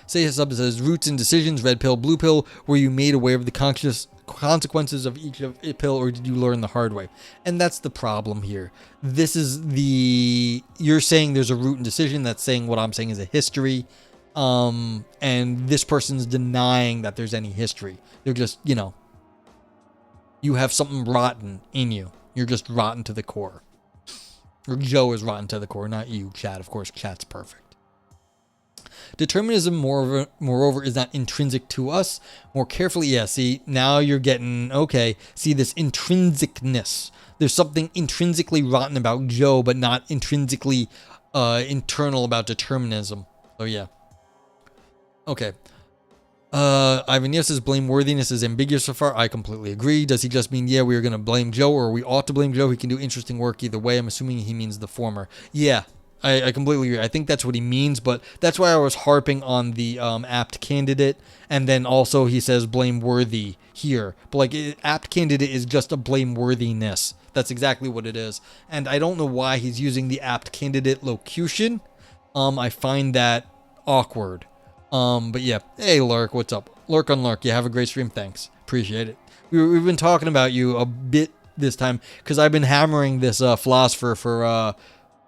Say sub says roots and decisions, red pill, blue pill. Were you made aware of the conscious consequences of each of a pill, or did you learn the hard way? And that's the problem here. You're saying there's a root and decision. That's saying what I'm saying is a history. And this person's denying that there's any history. They're just, you have something rotten in you. You're just rotten to the core. Or Joe is rotten to the core, not you, Chad. Of course, Chat's perfect. Determinism, moreover, is not intrinsic to us. More carefully, see, now you're getting, see this intrinsicness. There's something intrinsically rotten about Joe, but not intrinsically internal about determinism. So, yeah. Okay. Ivan Yes says blameworthiness is ambiguous so far. I completely agree. Does he just mean, we are going to blame Joe, or we ought to blame Joe? He can do interesting work either way. I'm assuming he means the former. Yeah. I completely agree. I think that's what he means, but that's why I was harping on the apt candidate, and then also he says blameworthy here. But apt candidate is just a blameworthiness. That's exactly what it is. And I don't know why he's using the apt candidate locution. I find that awkward. But yeah. Hey, Lurk, what's up? Lurk on Lurk. Have a great stream. Thanks. Appreciate it. We've been talking about you a bit this time, because I've been hammering this philosopher for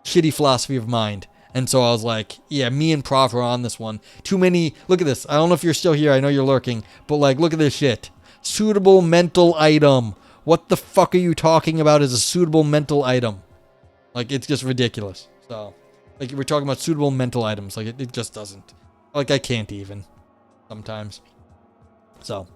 shitty philosophy of mind. And so I was like, me and Prof are on this one. Too many. Look at this. I don't know if you're still here. I know you're lurking. But look at this shit. Suitable mental item. What the fuck are you talking about as a suitable mental item? It's just ridiculous. So, we're talking about suitable mental items. It just doesn't. I can't even. Sometimes. So.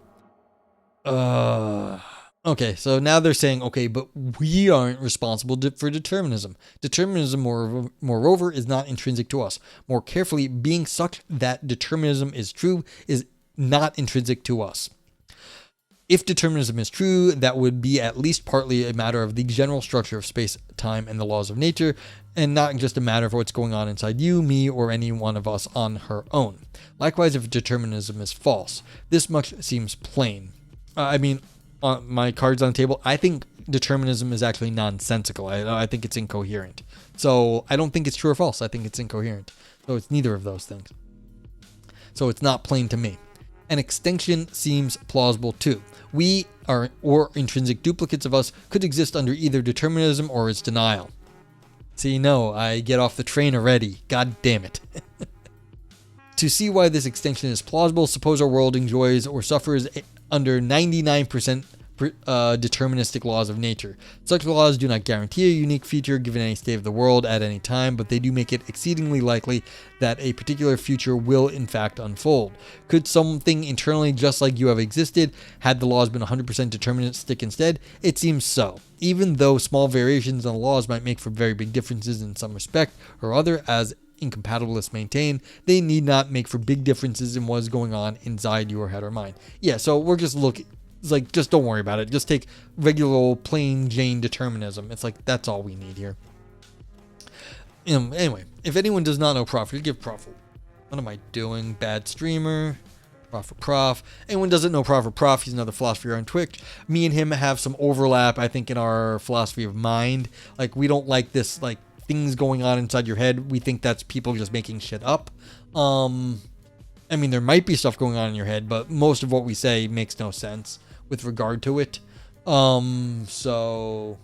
Okay, so now they're saying, but we aren't responsible for determinism. Determinism, moreover, is not intrinsic to us. More carefully, being such that determinism is true is not intrinsic to us. If determinism is true, that would be at least partly a matter of the general structure of space, time, and the laws of nature, and not just a matter of what's going on inside you, me, or any one of us on her own. Likewise, if determinism is false, this much seems plain. My cards on the table, I think determinism is actually nonsensical. I think it's incoherent. So I don't think it's true or false. I think it's incoherent. So it's neither of those things. So it's not plain to me. An extinction seems plausible too. We or intrinsic duplicates of us could exist under either determinism or its denial. See, no, I get off the train already. God damn it. To see why this extinction is plausible, suppose our world enjoys or suffers under 99% deterministic laws of nature. Such laws do not guarantee a unique feature given any state of the world at any time, but they do make it exceedingly likely that a particular future will in fact unfold. Could something internally just like you have existed had the laws been 100% deterministic instead? It seems so. Even though small variations in the laws might make for very big differences in some respect or other, as incompatibilists maintain, they need not make for big differences in what is going on inside your head or mind. Yeah, so we're just looking. It's just don't worry about it. Just take regular old plain Jane determinism. It's that's all we need here. Anyway, if anyone does not know Prof, you give Prof. What am I doing? Bad streamer. Prof. Anyone doesn't know Prof, he's another philosopher on Twitch. Me and him have some overlap, I think, in our philosophy of mind. We don't like this, things going on inside your head. We think that's people just making shit up. There might be stuff going on in your head, but most of what we say makes no sense with regard to it. So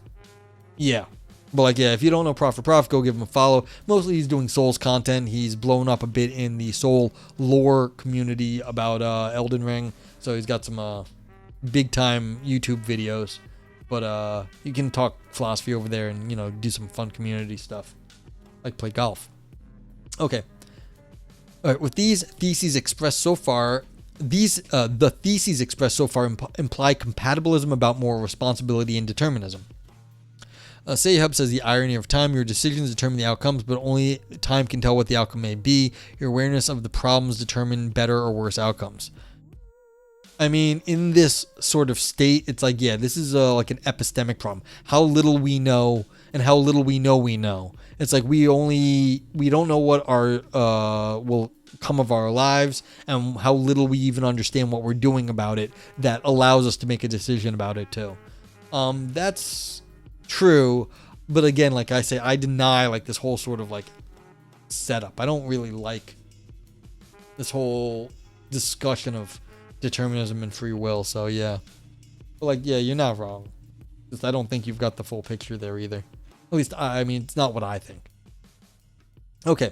yeah. But if you don't know Prof, go give him a follow. Mostly he's doing Souls content. He's blown up a bit in the Soul lore community about Elden Ring. So he's got some big time YouTube videos. But you can talk philosophy over there and, do some fun community stuff. Play golf. Okay. All right, with these theses expressed so far, the theses expressed so far imply compatibilism about moral responsibility and determinism. Sayhub says the irony of time, your decisions determine the outcomes, but only time can tell what the outcome may be. Your awareness of the problems determine better or worse outcomes. In this sort of state, it's this is an epistemic problem. How little we know and how little we know we know. It's we don't know what will come of our lives and how little we even understand what we're doing about it that allows us to make a decision about it too. That's true. But again, like I say, I deny this whole sort of setup. I don't really like this whole discussion of determinism and free will. So yeah, but like, yeah, you're not wrong. Just I don't think you've got the full picture there either. At least I mean, it's not what I think. Okay.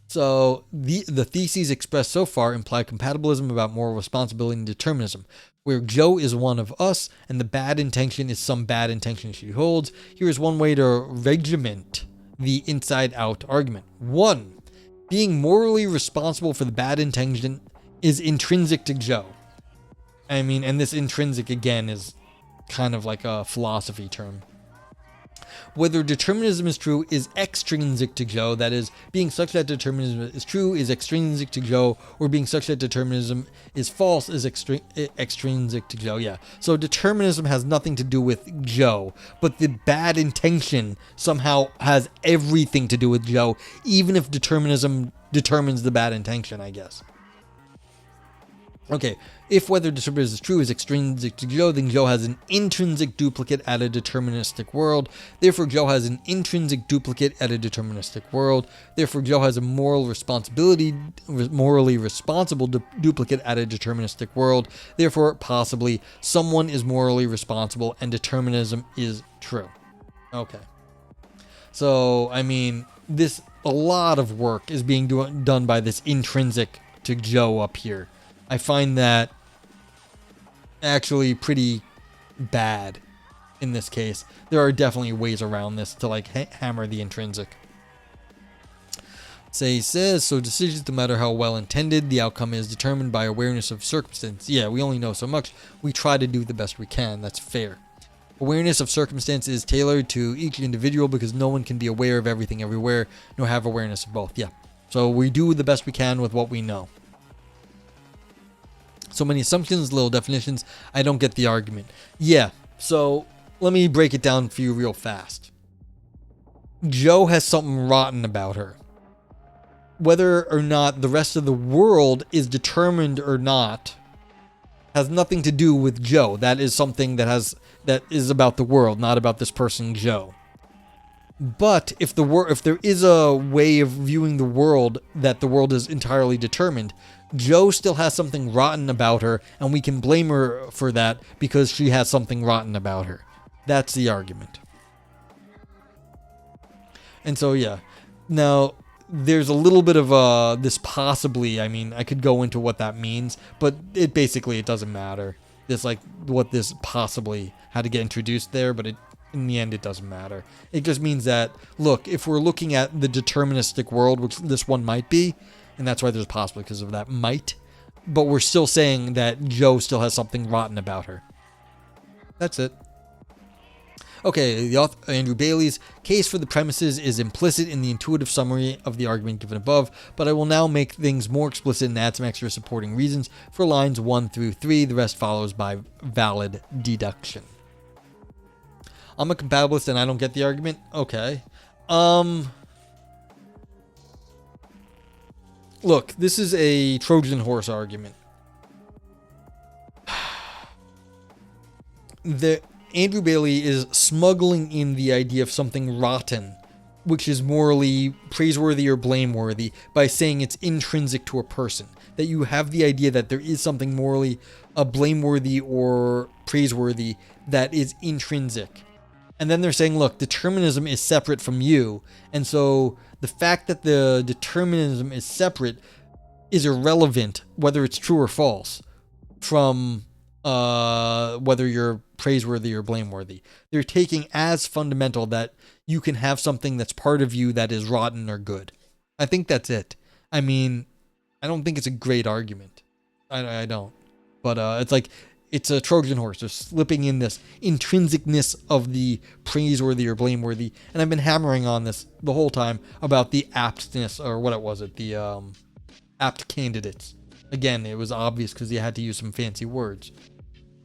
So the theses expressed so far imply compatibilism about moral responsibility and determinism, where Joe is one of us and the bad intention is some bad intention she holds. Here is one way to regiment the inside-out argument. 1. Being morally responsible for the bad intention is intrinsic to Joe. I mean, and this intrinsic, again, is kind of like a philosophy term. Whether determinism is true is extrinsic to Joe, that is, being such that determinism is true is extrinsic to Joe, or being such that determinism is false is extrinsic to Joe. Yeah, so determinism has nothing to do with Joe, but the bad intention somehow has everything to do with Joe, even if determinism determines the bad intention, I guess. Okay, if whether determinism is true is extrinsic to Joe, then Joe has an intrinsic duplicate at a deterministic world. Therefore, Joe has an intrinsic duplicate at a deterministic world. Therefore, Joe has a morally responsible duplicate at a deterministic world. Therefore, possibly, someone is morally responsible and determinism is true. Okay. So, I mean, a lot of work is being done by this intrinsic to Joe up here. I find that actually pretty bad in this case. There are definitely ways around this to like hammer the intrinsic. He says, so decisions, no matter how well intended, the outcome is determined by awareness of circumstance. Yeah, we only know so much. We try to do the best we can. That's fair. Awareness of circumstance is tailored to each individual because no one can be aware of everything everywhere, nor have awareness of both. Yeah, so we do the best we can with what we know. So many assumptions, little definitions. I don't get the argument. Yeah, so let me break it down for you real fast. Joe has something rotten about her. Whether or not the rest of the world is determined or not has nothing to do with Joe. That is something that is about the world, not about this person, Joe. But if there is a way of viewing the world that the world is entirely determined, Joe still has something rotten about her, and we can blame her for that because she has something rotten about her. That's the argument. And so, yeah. Now, there's a little bit of this possibly, I mean, I could go into what that means, but it doesn't matter. This, like, what this possibly had to get introduced there, but in the end, it doesn't matter. It just means that, look, if we're looking at the deterministic world, which this one might be, and that's why there's possibly because of that might, but we're still saying that Joe still has something rotten about her. That's it. Okay, the author, Andrew Bailey's case for the premises is implicit in the intuitive summary of the argument given above, but I will now make things more explicit and add some extra supporting reasons for lines 1 through 3. The rest follows by valid deduction. I'm a compatibilist and I don't get the argument? Okay. Look, this is a Trojan horse argument. Andrew Bailey is smuggling in the idea of something rotten, which is morally praiseworthy or blameworthy, by saying it's intrinsic to a person. That you have the idea that there is something morally blameworthy or praiseworthy that is intrinsic. And then they're saying, look, determinism is separate from you. And so the fact that the determinism is separate is irrelevant, whether it's true or false, from whether you're praiseworthy or blameworthy. They're taking as fundamental that you can have something that's part of you that is rotten or good. I think that's it. I mean, I don't think it's a great argument. I don't. But it's like, it's a Trojan horse. They're slipping in this intrinsicness of the praiseworthy or blameworthy. And I've been hammering on this the whole time about the aptness, or what it was, the apt candidates. Again, it was obvious because you had to use some fancy words.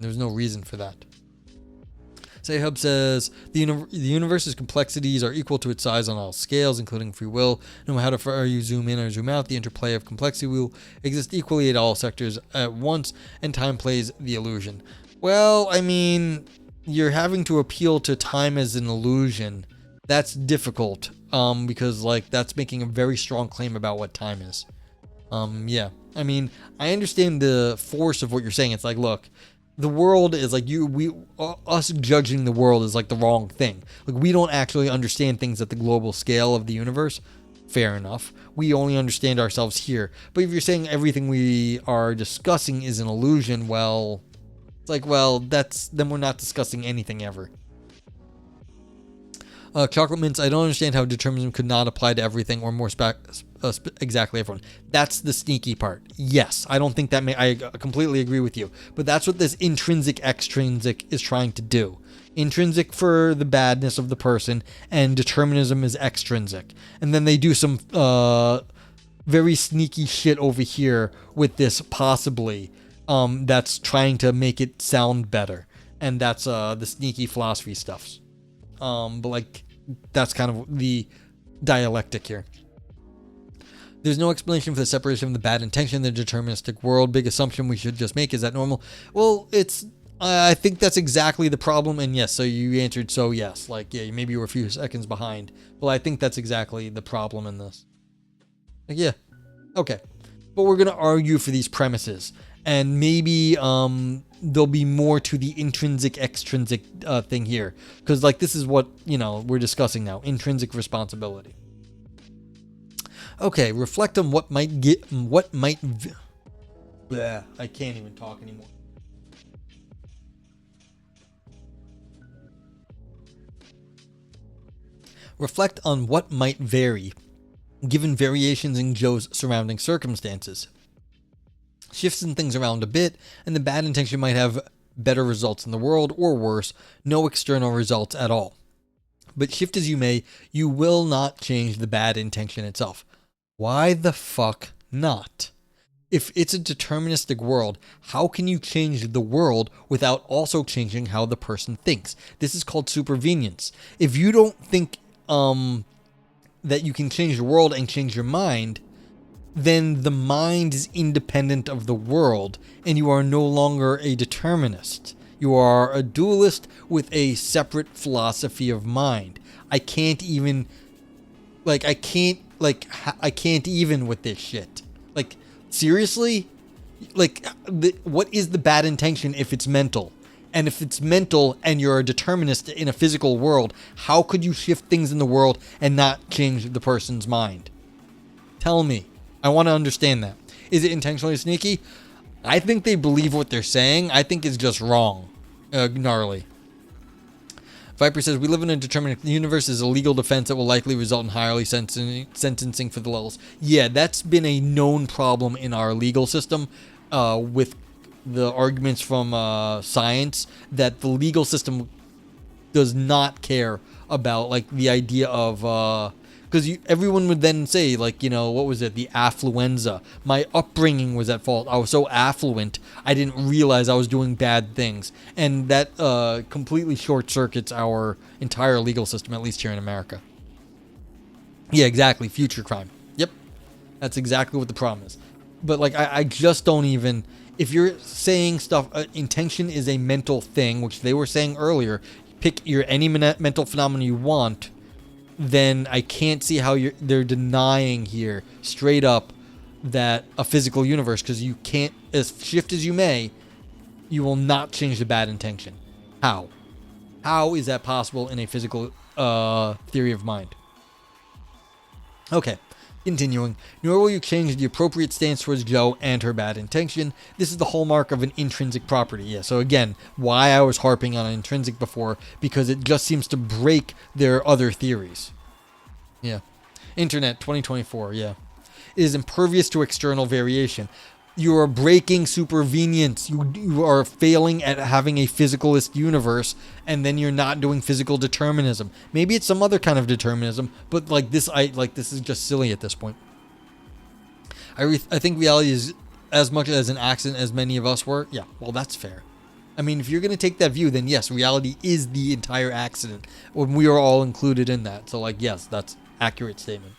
There's no reason for that. Sahub says, the universe's complexities are equal to its size on all scales, including free will. No matter how far you zoom in or zoom out, the interplay of complexity will exist equally at all sectors at once, and time plays the illusion. Well, I mean, you're having to appeal to time as an illusion. That's difficult, because, like, that's making a very strong claim about what time is. Yeah. I mean, I understand the force of what you're saying. It's like, look, the world is like us judging the world is like the wrong thing. Like, we don't actually understand things at the global scale of the universe. Fair enough. We only understand ourselves here. But if you're saying everything we are discussing is an illusion, well, it's like, well, then we're not discussing anything ever. Chocolate Mints, I don't understand how determinism could not apply to everything or more exactly everyone. That's the sneaky part. Yes, I don't think that I completely agree with you. But that's what this intrinsic extrinsic is trying to do. Intrinsic for the badness of the person, and determinism is extrinsic. And then they do some very sneaky shit over here with this possibly that's trying to make it sound better. And that's the sneaky philosophy stuff. But like, that's kind of the dialectic here. There's no explanation for the separation of the bad intention, the deterministic world. Big assumption we should just make. Is that normal? Well, I think that's exactly the problem. And yes, so you answered so yes. Like, yeah, maybe you were a few seconds behind. Well, I think that's exactly the problem in this. Like, yeah. Okay. But we're going to argue for these premises. And maybe there'll be more to the intrinsic extrinsic thing here, because like this is what we're discussing now: intrinsic responsibility. Okay, reflect on what might I can't even talk anymore. Reflect on what might vary, given variations in Joe's surrounding circumstances. Shifts in things around a bit, and the bad intention might have better results in the world, or worse, no external results at all. But shift as you may, you will not change the bad intention itself. Why the fuck not? If it's a deterministic world, how can you change the world without also changing how the person thinks? This is called supervenience. If you don't think that you can change the world and change your mind, then the mind is independent of the world, and you are no longer a determinist. You are a dualist with a separate philosophy of mind. I can't even with this shit. Like, seriously? Like, what is the bad intention if it's mental? And if it's mental and you're a determinist in a physical world, how could you shift things in the world and not change the person's mind? Tell me. I want to understand that. Is it intentionally sneaky? I think they believe what they're saying. I think it's just wrong. Gnarly. Viper says, we live in a determinate universe. Is a legal defense that will likely result in higher sentencing for the levels. Yeah, that's been a known problem in our legal system with the arguments from science, that the legal system does not care about like the idea of... because everyone would then say, like, what was it? The affluenza. My upbringing was at fault. I was so affluent, I didn't realize I was doing bad things. And that completely short circuits our entire legal system, at least here in America. Yeah, exactly. Future crime. Yep. That's exactly what the problem is. But, like, I just don't even... If you're saying stuff, intention is a mental thing, which they were saying earlier, pick any mental phenomenon you want, then I can't see how they're denying here straight up that a physical universe, because you can't, as shift as you may, you will not change the bad intention. How is that possible in a physical theory of mind? Okay, continuing. Nor will you change the appropriate stance towards Joe and her bad intention. This is the hallmark of an intrinsic property. Yeah, so again, why I was harping on intrinsic before, because it just seems to break their other theories. Yeah. Internet 2024, yeah. It is impervious to external variation. You are breaking supervenience. You are failing at having a physicalist universe, and then you're not doing physical determinism. Maybe it's some other kind of determinism, but this is just silly at this point. I think reality is as much as an accident as many of us were. Yeah, well, that's fair. I mean, if you're going to take that view, then yes, reality is the entire accident, when we are all included in that. So, yes, that's accurate statement.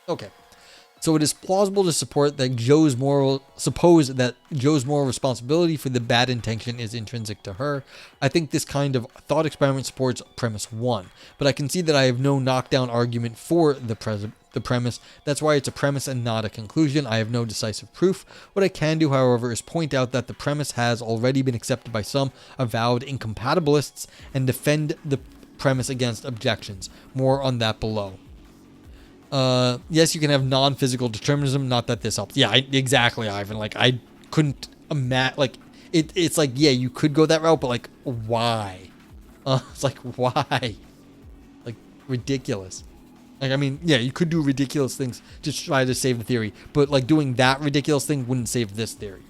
Okay. So it is plausible to suppose that Joe's moral responsibility for the bad intention is intrinsic to her. I think this kind of thought experiment supports premise 1, but I can see that I have no knockdown argument for the the premise. That's why it's a premise and not a conclusion. I have no decisive proof. What I can do, however, is point out that the premise has already been accepted by some avowed incompatibilists and defend the premise against objections. More on that below. Yes, you can have non-physical determinism. Not that this helps. Yeah, exactly, Ivan. Like, I couldn't imagine. Like, it's like, yeah, you could go that route, but like, why? It's like, why? Like, ridiculous. Like, I mean, yeah, you could do ridiculous things to try to save the theory, but like doing that ridiculous thing wouldn't save this theory.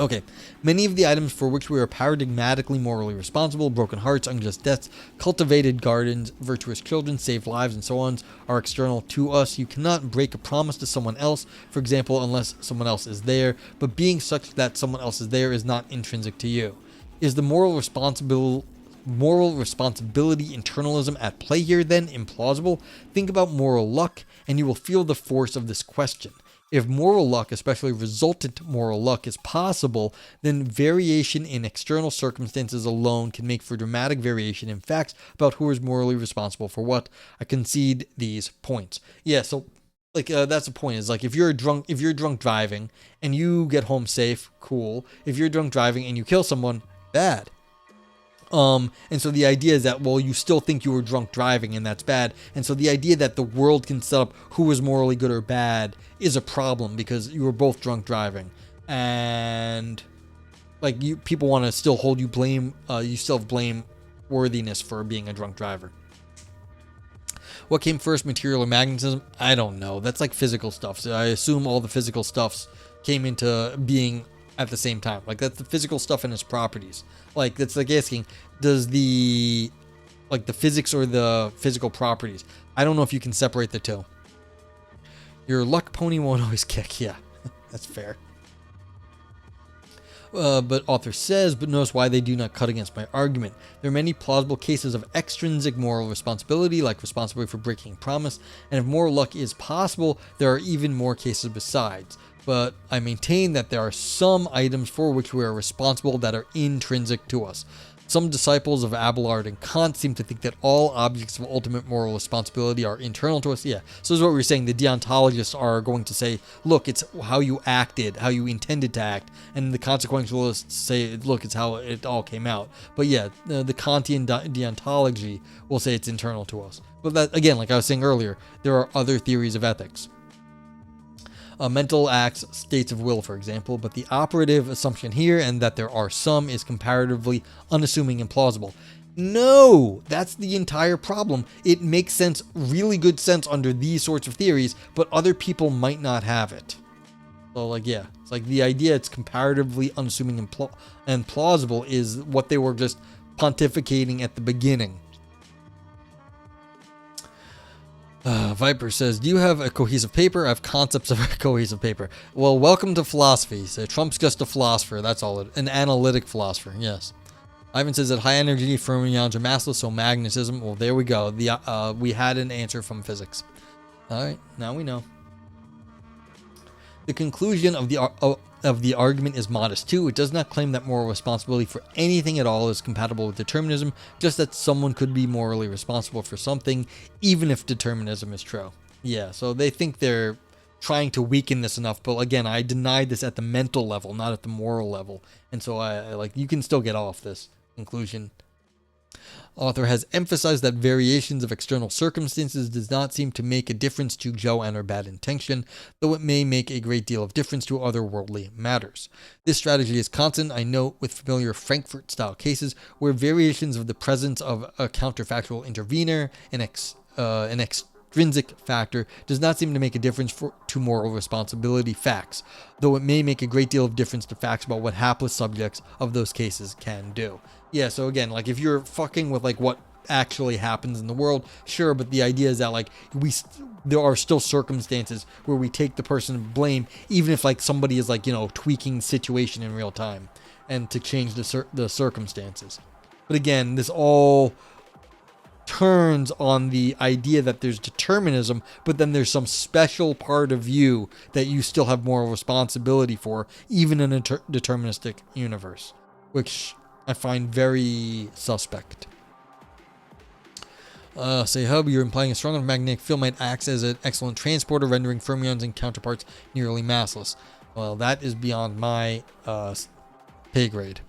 Okay, many of the items for which we are paradigmatically morally responsible, broken hearts, unjust deaths, cultivated gardens, virtuous children, saved lives, and so on, are external to us. You cannot break a promise to someone else, for example, unless someone else is there, but being such that someone else is there is not intrinsic to you. Is the moral responsibility internalism at play here then implausible? Think about moral luck, and you will feel the force of this question. If moral luck, especially resultant moral luck, is possible, then variation in external circumstances alone can make for dramatic variation in facts about who is morally responsible for what. I concede these points. Yeah, so like that's the point. Is like if you're drunk driving and you get home safe, cool. If you're drunk driving and you kill someone, bad. And so the idea is that, well, you still think you were drunk driving and that's bad. And so the idea that the world can set up who is morally good or bad is a problem because you were both drunk driving. And like people want to still hold you blame, you still have blame worthiness for being a drunk driver. What came first, material or magnetism? I don't know. That's like physical stuff. So I assume all the physical stuffs came into being at the same time. Like that's the physical stuff and its properties. Like that's like asking, does the physics or the physical properties? I don't know if you can separate the two. Your luck pony won't always kick. Yeah, that's fair. But author says, but notice why they do not cut against my argument. There are many plausible cases of extrinsic moral responsibility, like responsibility for breaking promise, and if moral luck is possible, there are even more cases besides. But I maintain that there are some items for which we are responsible that are intrinsic to us. Some disciples of Abelard and Kant seem to think that all objects of ultimate moral responsibility are internal to us. Yeah, so this is what we were saying. The deontologists are going to say, look, it's how you acted, how you intended to act. And the consequentialists say, look, it's how it all came out. But yeah, the Kantian deontology will say it's internal to us. But that, again, like I was saying earlier, there are other theories of ethics. Mental acts, states of will, for example, but the operative assumption here, and that there are some, is comparatively unassuming and plausible. No, that's the entire problem. It makes sense, really good sense under these sorts of theories, but other people might not have it. So, like, yeah, it's like the idea it's comparatively unassuming and plausible is what they were just pontificating at the beginning. Viper says, do you have a cohesive paper? I have concepts of a cohesive paper. Well, welcome to philosophy. So Trump's just a philosopher. That's all. An analytic philosopher. Yes. Ivan says that high energy fermions are massless, so magnetism. Well, there we go. We had an answer from physics. All right. Now we know. The conclusion of the argument is modest too. It does not claim that moral responsibility for anything at all is compatible with determinism, just that someone could be morally responsible for something, even if determinism is true. Yeah, so they think they're trying to weaken this enough, but again, I denied this at the mental level, not at the moral level, and so I like you can still get off this conclusion. Author has emphasized that variations of external circumstances does not seem to make a difference to Joe and her bad intention, though it may make a great deal of difference to other worldly matters. This strategy is constant, I note, with familiar Frankfurt-style cases where variations of the presence of a counterfactual intervener, an extrinsic factor, does not seem to make a difference to moral responsibility facts, though it may make a great deal of difference to facts about what hapless subjects of those cases can do. Yeah, so again, like if you're fucking with like what actually happens in the world, sure, but the idea is that like there are still circumstances where we take the person to blame, even if like somebody is like, you know, tweaking the situation in real time and to change the circumstances. But again, this all turns on the idea that there's determinism, but then there's some special part of you that you still have moral responsibility for, even in a deterministic universe, which I find very suspect. Say hub, you're implying a strong enough magnetic field might act as an excellent transporter, rendering fermions and counterparts nearly massless. Well, that is beyond my pay grade.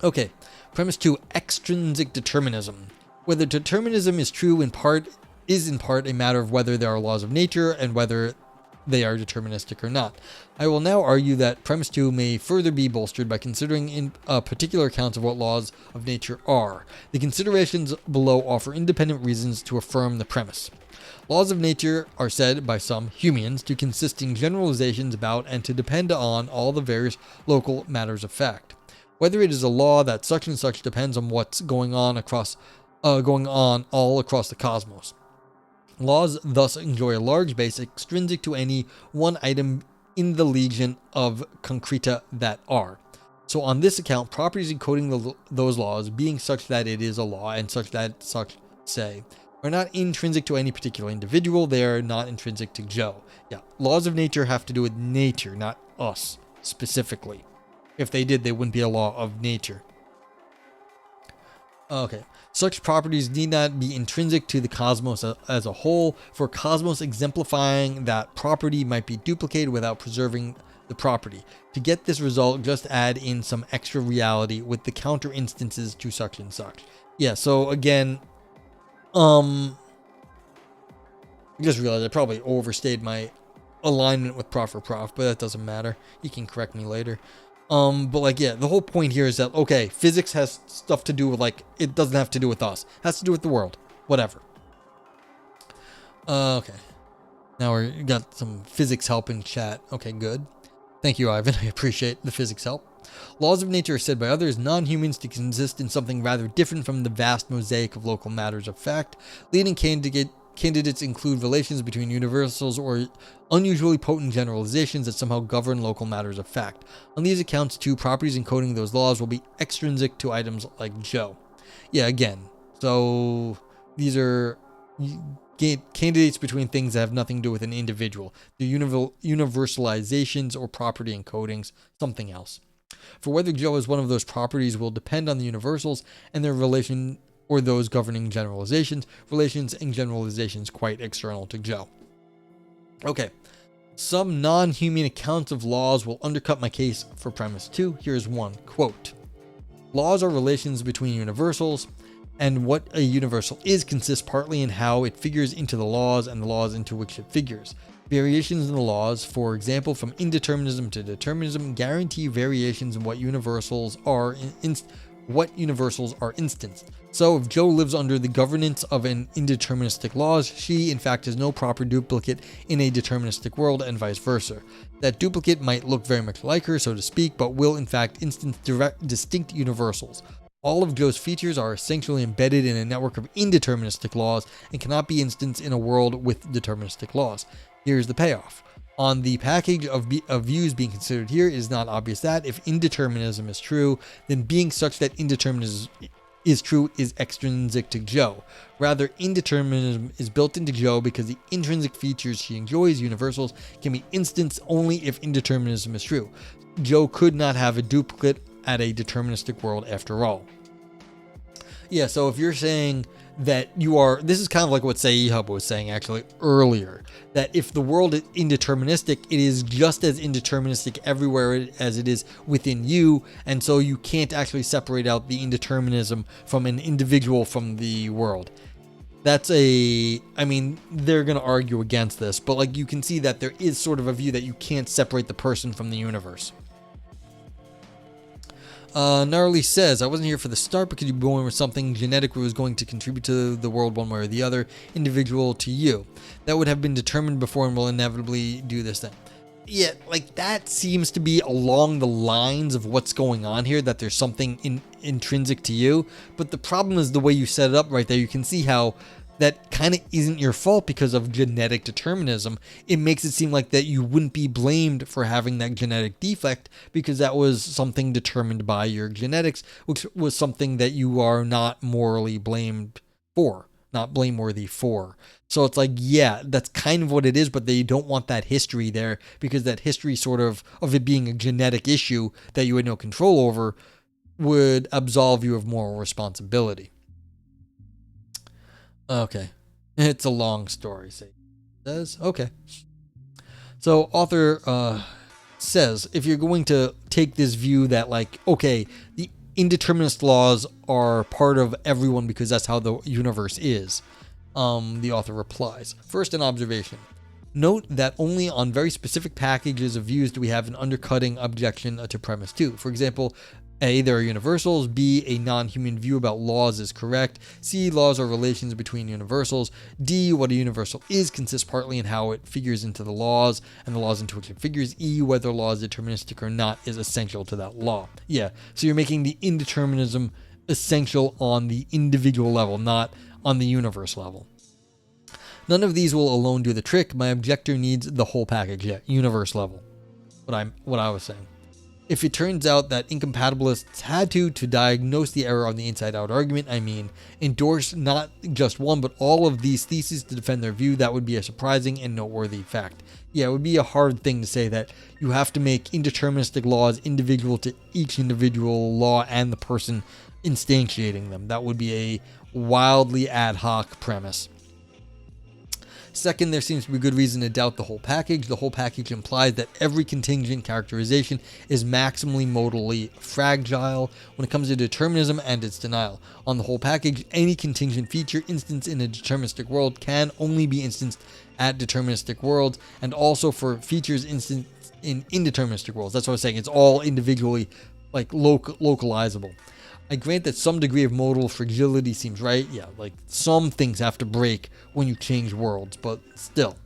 Okay, premise 2, extrinsic determinism. Whether determinism is true in part is in part a matter of whether there are laws of nature and whether they are deterministic or not. I will now argue that premise 2 may further be bolstered by considering in particular accounts of what laws of nature are. The considerations below offer independent reasons to affirm the premise. Laws of nature are said by some humans to consist in generalizations about and to depend on all the various local matters of fact. Whether it is a law that such and such depends on what's going on all across the cosmos. Laws thus enjoy a large base extrinsic to any one item in the legion of concreta that are. So on this account, properties encoding those laws, being such that it is a law and such that such say, are not intrinsic to any particular individual, they are not intrinsic to Joe. Yeah, laws of nature have to do with nature, not us, specifically. If they did, they wouldn't be a law of nature. Okay. Such properties need not be intrinsic to the cosmos as a whole, for cosmos exemplifying that property might be duplicated without preserving the property. To get this result, just add in some extra reality with the counter instances to such and such. Yeah, so again, I just realized I probably overstayed my alignment with prof or prof, but that doesn't matter. You can correct me later. But like, yeah, the whole point here is that, okay, physics has stuff to do with, like, it doesn't have to do with us. It has to do with the world. Whatever. Okay. Now we got some physics help in chat. Okay, good. Thank you, Ivan. I appreciate the physics help. Laws of nature are said by others, non-humans, to consist in something rather different from the vast mosaic of local matters of fact. Leading candidates include relations between universals or unusually potent generalizations that somehow govern local matters of fact. On these accounts, too, properties encoding those laws will be extrinsic to items like Joe. Yeah, again, so these are candidates between things that have nothing to do with an individual. They're universalizations or property encodings, something else. For whether Joe is one of those properties will depend on the universals and their relation or those governing generalizations, relations and generalizations quite external to Joe. Okay, some non-human accounts of laws will undercut my case for premise 2. Here's one, quote, laws are relations between universals, and what a universal is consists partly in how it figures into the laws and the laws into which it figures. Variations in the laws, for example, from indeterminism to determinism, guarantee variations in what universals are instanced. So if Joe lives under the governance of an indeterministic laws, she in fact is no proper duplicate in a deterministic world, and vice versa. That duplicate might look very much like her, so to speak, but will in fact instance distinct universals. All of Joe's features are essentially embedded in a network of indeterministic laws and cannot be instanced in a world with deterministic laws. Here's the payoff. On the package of views being considered here, it is not obvious that if indeterminism is true, then being such that indeterminism is true is extrinsic to Joe. Rather, indeterminism is built into Joe because the intrinsic features she enjoys, universals, can be instanced only if indeterminism is true. Joe could not have a duplicate at a deterministic world after all. Yeah, so if you're saying that this is kind of like what Sayhub was saying actually earlier, that if the world is indeterministic, it is just as indeterministic everywhere as it is within you, and so you can't actually separate out the indeterminism from an individual from the world. They're going to argue against this, but like you can see that there is sort of a view that you can't separate the person from the universe. Gnarly says, I wasn't here for the start, but could you be going with something genetic was going to contribute to the world one way or the other, individual to you? That would have been determined before and will inevitably do this then. Yeah, like that seems to be along the lines of what's going on here, that there's something intrinsic to you. But the problem is the way you set it up right there. You can see how that kind of isn't your fault because of genetic determinism. It makes it seem like that you wouldn't be blamed for having that genetic defect because that was something determined by your genetics, which was something that you are not morally blamed for, not blameworthy for. So it's like, yeah, that's kind of what it is, but they don't want that history there because that history sort of it being a genetic issue that you had no control over would absolve you of moral responsibility. Okay. It's a long story, says. Okay. So author says if you're going to take this view that like, okay, the indeterminist laws are part of everyone because that's how the universe is, the author replies. First, an observation. Note that only on very specific packages of views do we have an undercutting objection to premise 2. For example, A, there are universals. B, a non-human view about laws is correct. C, laws are relations between universals. D, what a universal is consists partly in how it figures into the laws and the laws into which it figures. E, whether a law is deterministic or not is essential to that law. Yeah, so you're making the indeterminism essential on the individual level, not on the universe level. None of these will alone do the trick. My objector needs the whole package, universe level. What I was saying. If it turns out that incompatibilists had to diagnose the error on the inside-out argument, I mean, endorse not just one but all of these theses to defend their view, that would be a surprising and noteworthy fact. Yeah, it would be a hard thing to say that you have to make indeterministic laws individual to each individual law and the person instantiating them. That would be a wildly ad hoc premise. Second, there seems to be good reason to doubt the whole package. The whole package implies that every contingent characterization is maximally modally fragile when it comes to determinism and its denial. On the whole package, any contingent feature instanced in a deterministic world can only be instanced at deterministic worlds, and also for features instanced in indeterministic worlds. That's what I was saying. It's all individually like localizable. I grant that some degree of modal fragility seems right. Yeah, like some things have to break when you change worlds, but still.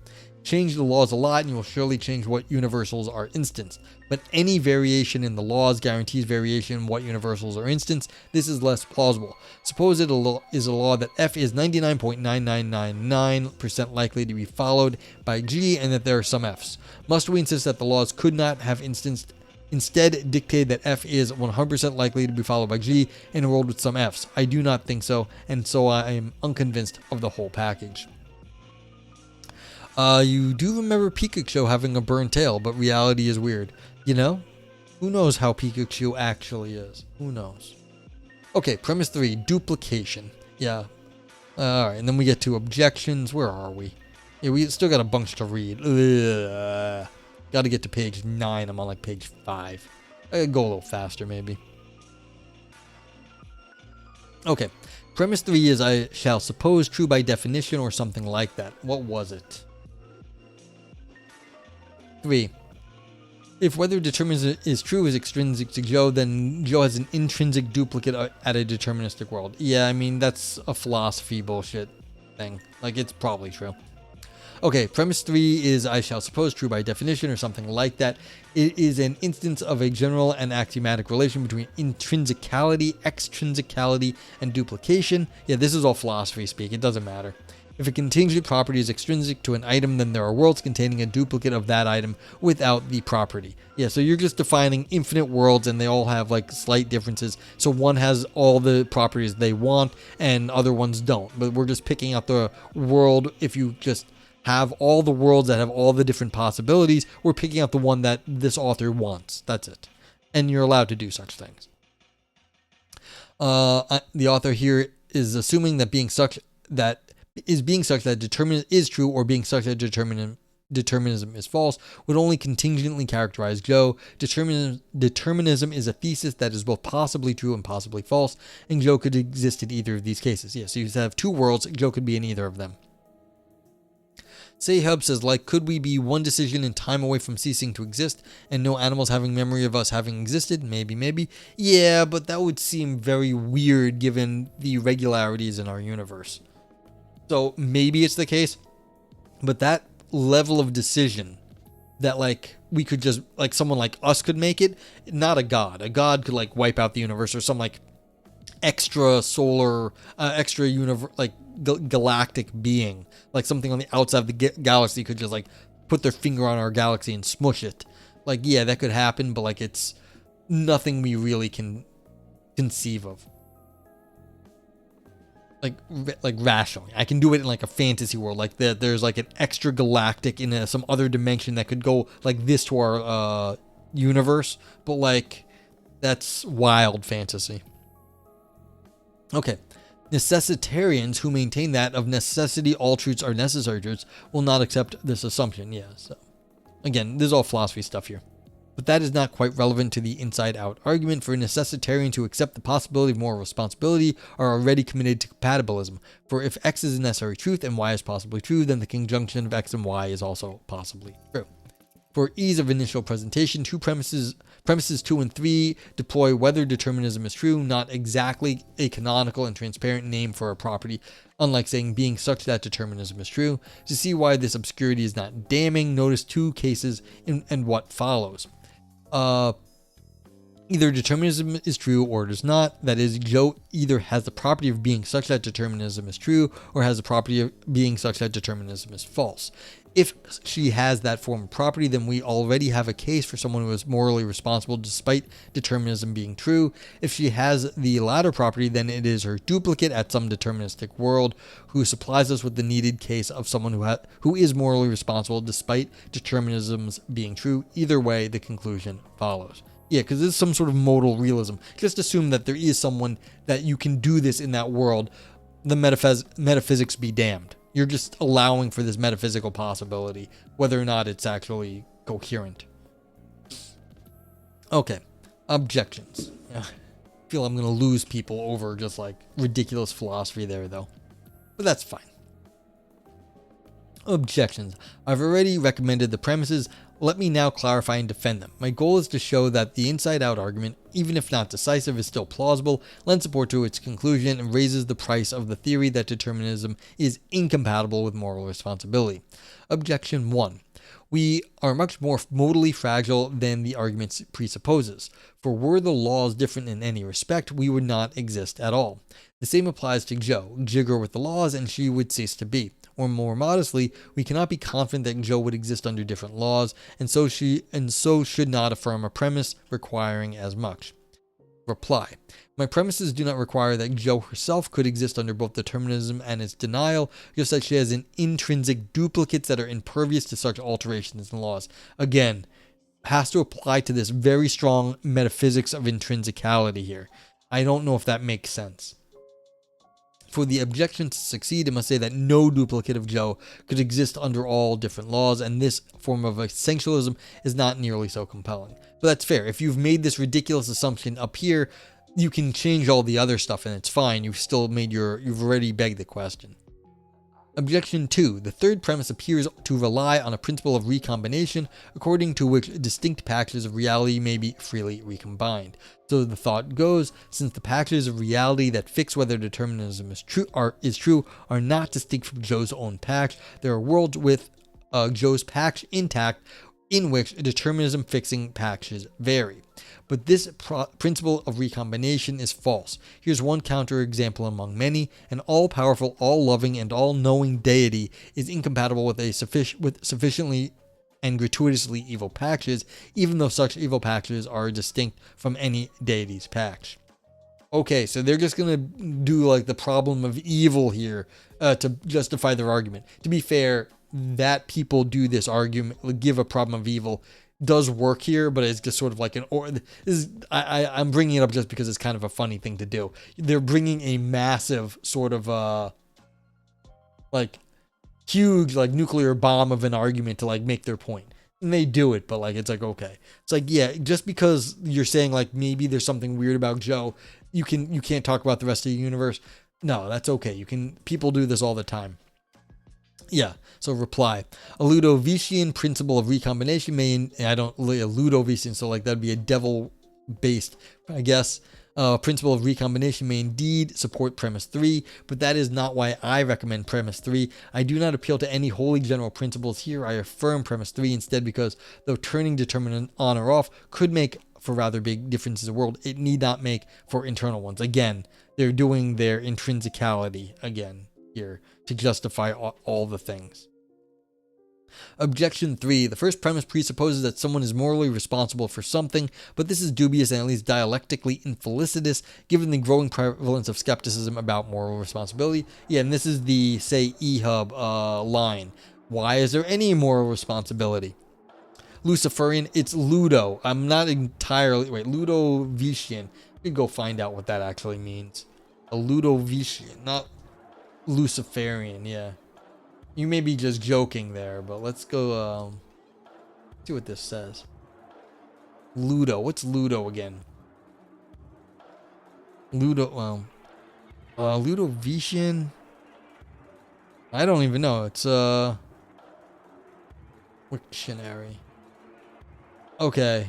Change the laws a lot and you will surely change what universals are instanced. But any variation in the laws guarantees variation in what universals are instanced. This is less plausible. Suppose it is a law that F is 99.9999% likely to be followed by G and that there are some Fs. Must we insist that the laws could not have instead dictate that F is 100% likely to be followed by G in a world with some Fs? I do not think so, and so I am unconvinced of the whole package. You do remember Pikachu having a burned tail, but reality is weird. You know? Who knows how Pikachu actually is? Who knows? Okay, premise 3, duplication. Yeah. Alright, and then we get to objections. Where are we? Yeah, we still got a bunch to read. Got to get to page 9. I'm on like page 5. I could go a little faster maybe. Okay. Premise 3 is I shall suppose true by definition or something like that. What was it? 3. If whether determinism is true is extrinsic to Joe, then Joe has an intrinsic duplicate at a deterministic world. Yeah, I mean, that's a philosophy bullshit thing. Like, it's probably true. Okay, premise 3 is I shall suppose true by definition or something like that. It is an instance of a general and axiomatic relation between intrinsicality, extrinsicality, and duplication. Yeah, this is all philosophy speak. It doesn't matter. If a contingent property is extrinsic to an item, then there are worlds containing a duplicate of that item without the property. Yeah, so you're just defining infinite worlds and they all have like slight differences. So one has all the properties they want and other ones don't. But we're just picking out the world. If you just have all the worlds that have all the different possibilities, we're picking out the one that this author wants. That's it. And you're allowed to do such things. The author here is assuming that being such that determinism is true or being such that determinism is false would only contingently characterize Joe. Determinism is a thesis that is both possibly true and possibly false, and Joe could exist in either of these cases. Yeah, so you have two worlds, Joe could be in either of them. Sayhub says, like, could we be one decision in time away from ceasing to exist and no animals having memory of us having existed? Maybe. Yeah, but that would seem very weird given the irregularities in our universe. So maybe it's the case, but that level of decision that like we could just like someone like us could make it, not a god. A god could like wipe out the universe or some like extra solar, extra universe, like galactic being, like something on the outside of the galaxy could just like put their finger on our galaxy and smush it. Like, yeah, that could happen, but like it's nothing we really can conceive of. Like rationally, I can do it in like a fantasy world, like that. There's like an extra galactic in some other dimension that could go like this to our universe, but like that's wild fantasy. Okay, Necessitarians who maintain that of necessity all truths are necessary truths will not accept this assumption. Yeah, so again, this is all philosophy stuff here. But that is not quite relevant to the inside-out argument. For necessitarians who accept the possibility of moral responsibility are already committed to compatibilism. For if X is a necessary truth and Y is possibly true, then the conjunction of X and Y is also possibly true. For ease of initial presentation, premises 2 and 3 deploy whether determinism is true, not exactly a canonical and transparent name for a property, unlike saying being such that determinism is true. To see why this obscurity is not damning, notice two cases and what follows. Either determinism is true or it is not. That is, Joe either has the property of being such that determinism is true or has the property of being such that determinism is false. If she has that form of property, then we already have a case for someone who is morally responsible despite determinism being true. If she has the latter property, then it is her duplicate at some deterministic world who supplies us with the needed case of someone who is morally responsible despite determinism's being true. Either way, the conclusion follows. Yeah, because this is some sort of modal realism. Just assume that there is someone that you can do this in that world. The metaphysics be damned. You're just allowing for this metaphysical possibility, whether or not it's actually coherent. Okay, objections. I feel I'm going to lose people over just like ridiculous philosophy there, though. But that's fine. Objections. I've already recommended the premises. Let me now clarify and defend them. My goal is to show that the inside-out argument, even if not decisive, is still plausible, lends support to its conclusion, and raises the price of the theory that determinism is incompatible with moral responsibility. Objection 1. We are much more modally fragile than the argument presupposes. For were the laws different in any respect, we would not exist at all. The same applies to Jo. Jig her with the laws, and she would cease to be. Or more modestly, we cannot be confident that Jo would exist under different laws, and so should not affirm a premise requiring as much. Reply. My premises do not require that Jo herself could exist under both determinism and its denial, just that she has an intrinsic duplicates that are impervious to such alterations in laws. Again, has to apply to this very strong metaphysics of intrinsicality here. I don't know if that makes sense. For the objection to succeed, it must say that no duplicate of Jo could exist under all different laws, and this form of essentialism is not nearly so compelling. But that's fair. If you've made this ridiculous assumption up here, you can change all the other stuff and it's fine. You've already begged the question. Objection 2. The third premise appears to rely on a principle of recombination, according to which distinct packages of reality may be freely recombined. So the thought goes, since the packages of reality that fix whether determinism is true are not distinct from Jo's own patch, there are worlds with Jo's patch intact in which determinism fixing patches vary. But this principle of recombination is false. Here's one counterexample among many. An all-powerful, all-loving, and all-knowing deity is incompatible with sufficiently and gratuitously evil patches, even though such evil patches are distinct from any deity's patch. Okay, so they're just going to do like the problem of evil here to justify their argument. To be fair, that people do this argument, give a problem of evil, does work here, but it's just sort of like I'm bringing it up just because it's kind of a funny thing to do. They're bringing a massive sort of like huge like nuclear bomb of an argument to like make their point, and they do it, but like it's like, okay, it's like, yeah, just because you're saying like maybe there's something weird about Jo, you can't talk about the rest of the universe. No, that's okay. People do this all the time. Yeah, so reply. A Ludovician principle of recombination Ludovician, so like that'd be a devil-based, I guess, principle of recombination may indeed support premise 3, but that is not why I recommend premise 3. I do not appeal to any wholly general principles here. I affirm premise 3 instead because though turning determinant on or off could make for rather big differences in the world, it need not make for internal ones. Again, they're doing their intrinsicality again here to justify all the things. Objection 3. The first premise presupposes that someone is morally responsible for something, but this is dubious and at least dialectically infelicitous given the growing prevalence of skepticism about moral responsibility. Yeah, and this is the, say, EHUB line. Why is there any moral responsibility? Luciferian, it's Ludo. I'm not entirely... Wait, Ludovician. You can go find out what that actually means. A Ludovician, not Luciferian, yeah. You may be just joking there, but let's go see what this says. Ludo. What's Ludo again? Ludo, Ludovician. I don't even know. It's Wiktionary. Okay.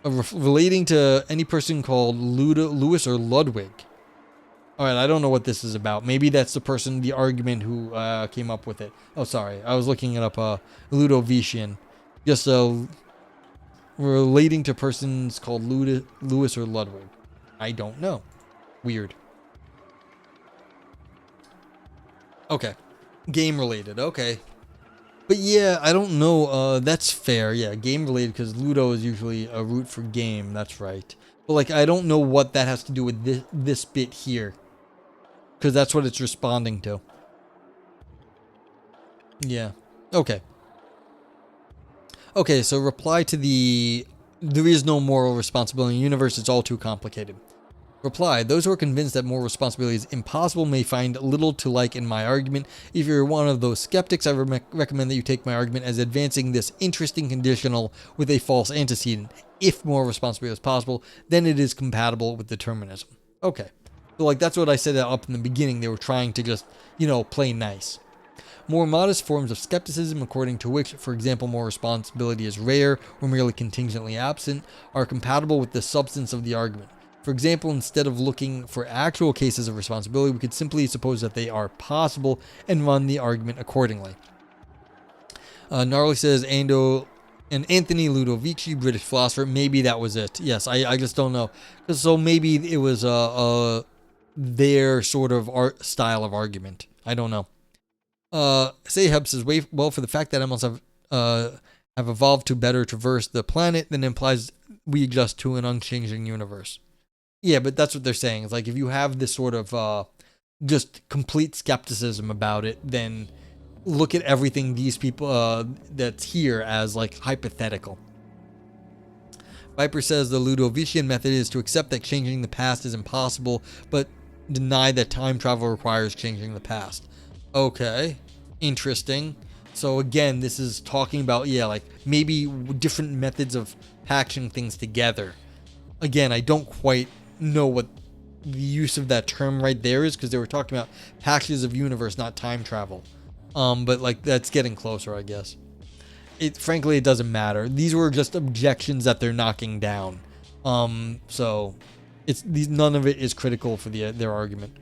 Relating to any person called Louis or Ludwig. Alright, I don't know what this is about. Maybe that's the person, the argument who came up with it. Oh, sorry. I was looking it up. Ludovician. Just relating to persons called Louis or Ludwig. I don't know. Weird. Okay. Game related. Okay. But yeah, I don't know. That's fair. Yeah, game related because Ludo is usually a root for game. That's right. But like, I don't know what that has to do with this bit here. Because that's what it's responding to. Yeah. Okay. Okay, so reply to there is no moral responsibility in the universe. It's all too complicated. Reply, those who are convinced that moral responsibility is impossible may find little to like in my argument. If you're one of those skeptics, I recommend that you take my argument as advancing this interesting conditional with a false antecedent. If moral responsibility is possible, then it is compatible with determinism. Okay. So like that's what I said up in the beginning. They were trying to just, play nice. More modest forms of skepticism, according to which, for example, moral responsibility is rare or merely contingently absent, are compatible with the substance of the argument. For example, instead of looking for actual cases of responsibility, we could simply suppose that they are possible and run the argument accordingly. Gnarly says, and Anthony Ludovici, British philosopher, maybe that was it. Yes, I just don't know. So maybe it was their sort of style of argument. I don't know. Saheb says, well, for the fact that animals have evolved to better traverse the planet, then implies we adjust to an unchanging universe. Yeah, but that's what they're saying. It's like if you have this sort of just complete skepticism about it, then look at everything these people that's here as like hypothetical. Viper says the Ludovician method is to accept that changing the past is impossible, but deny that time travel requires changing the past. Okay, interesting. So again, this is talking about, like maybe different methods of patching things together. Again, I don't quite know what the use of that term right there is because they were talking about patches of universe, not time travel. But like that's getting closer, I guess. Frankly, it doesn't matter. These were just objections that they're knocking down. So none of it is critical for their argument.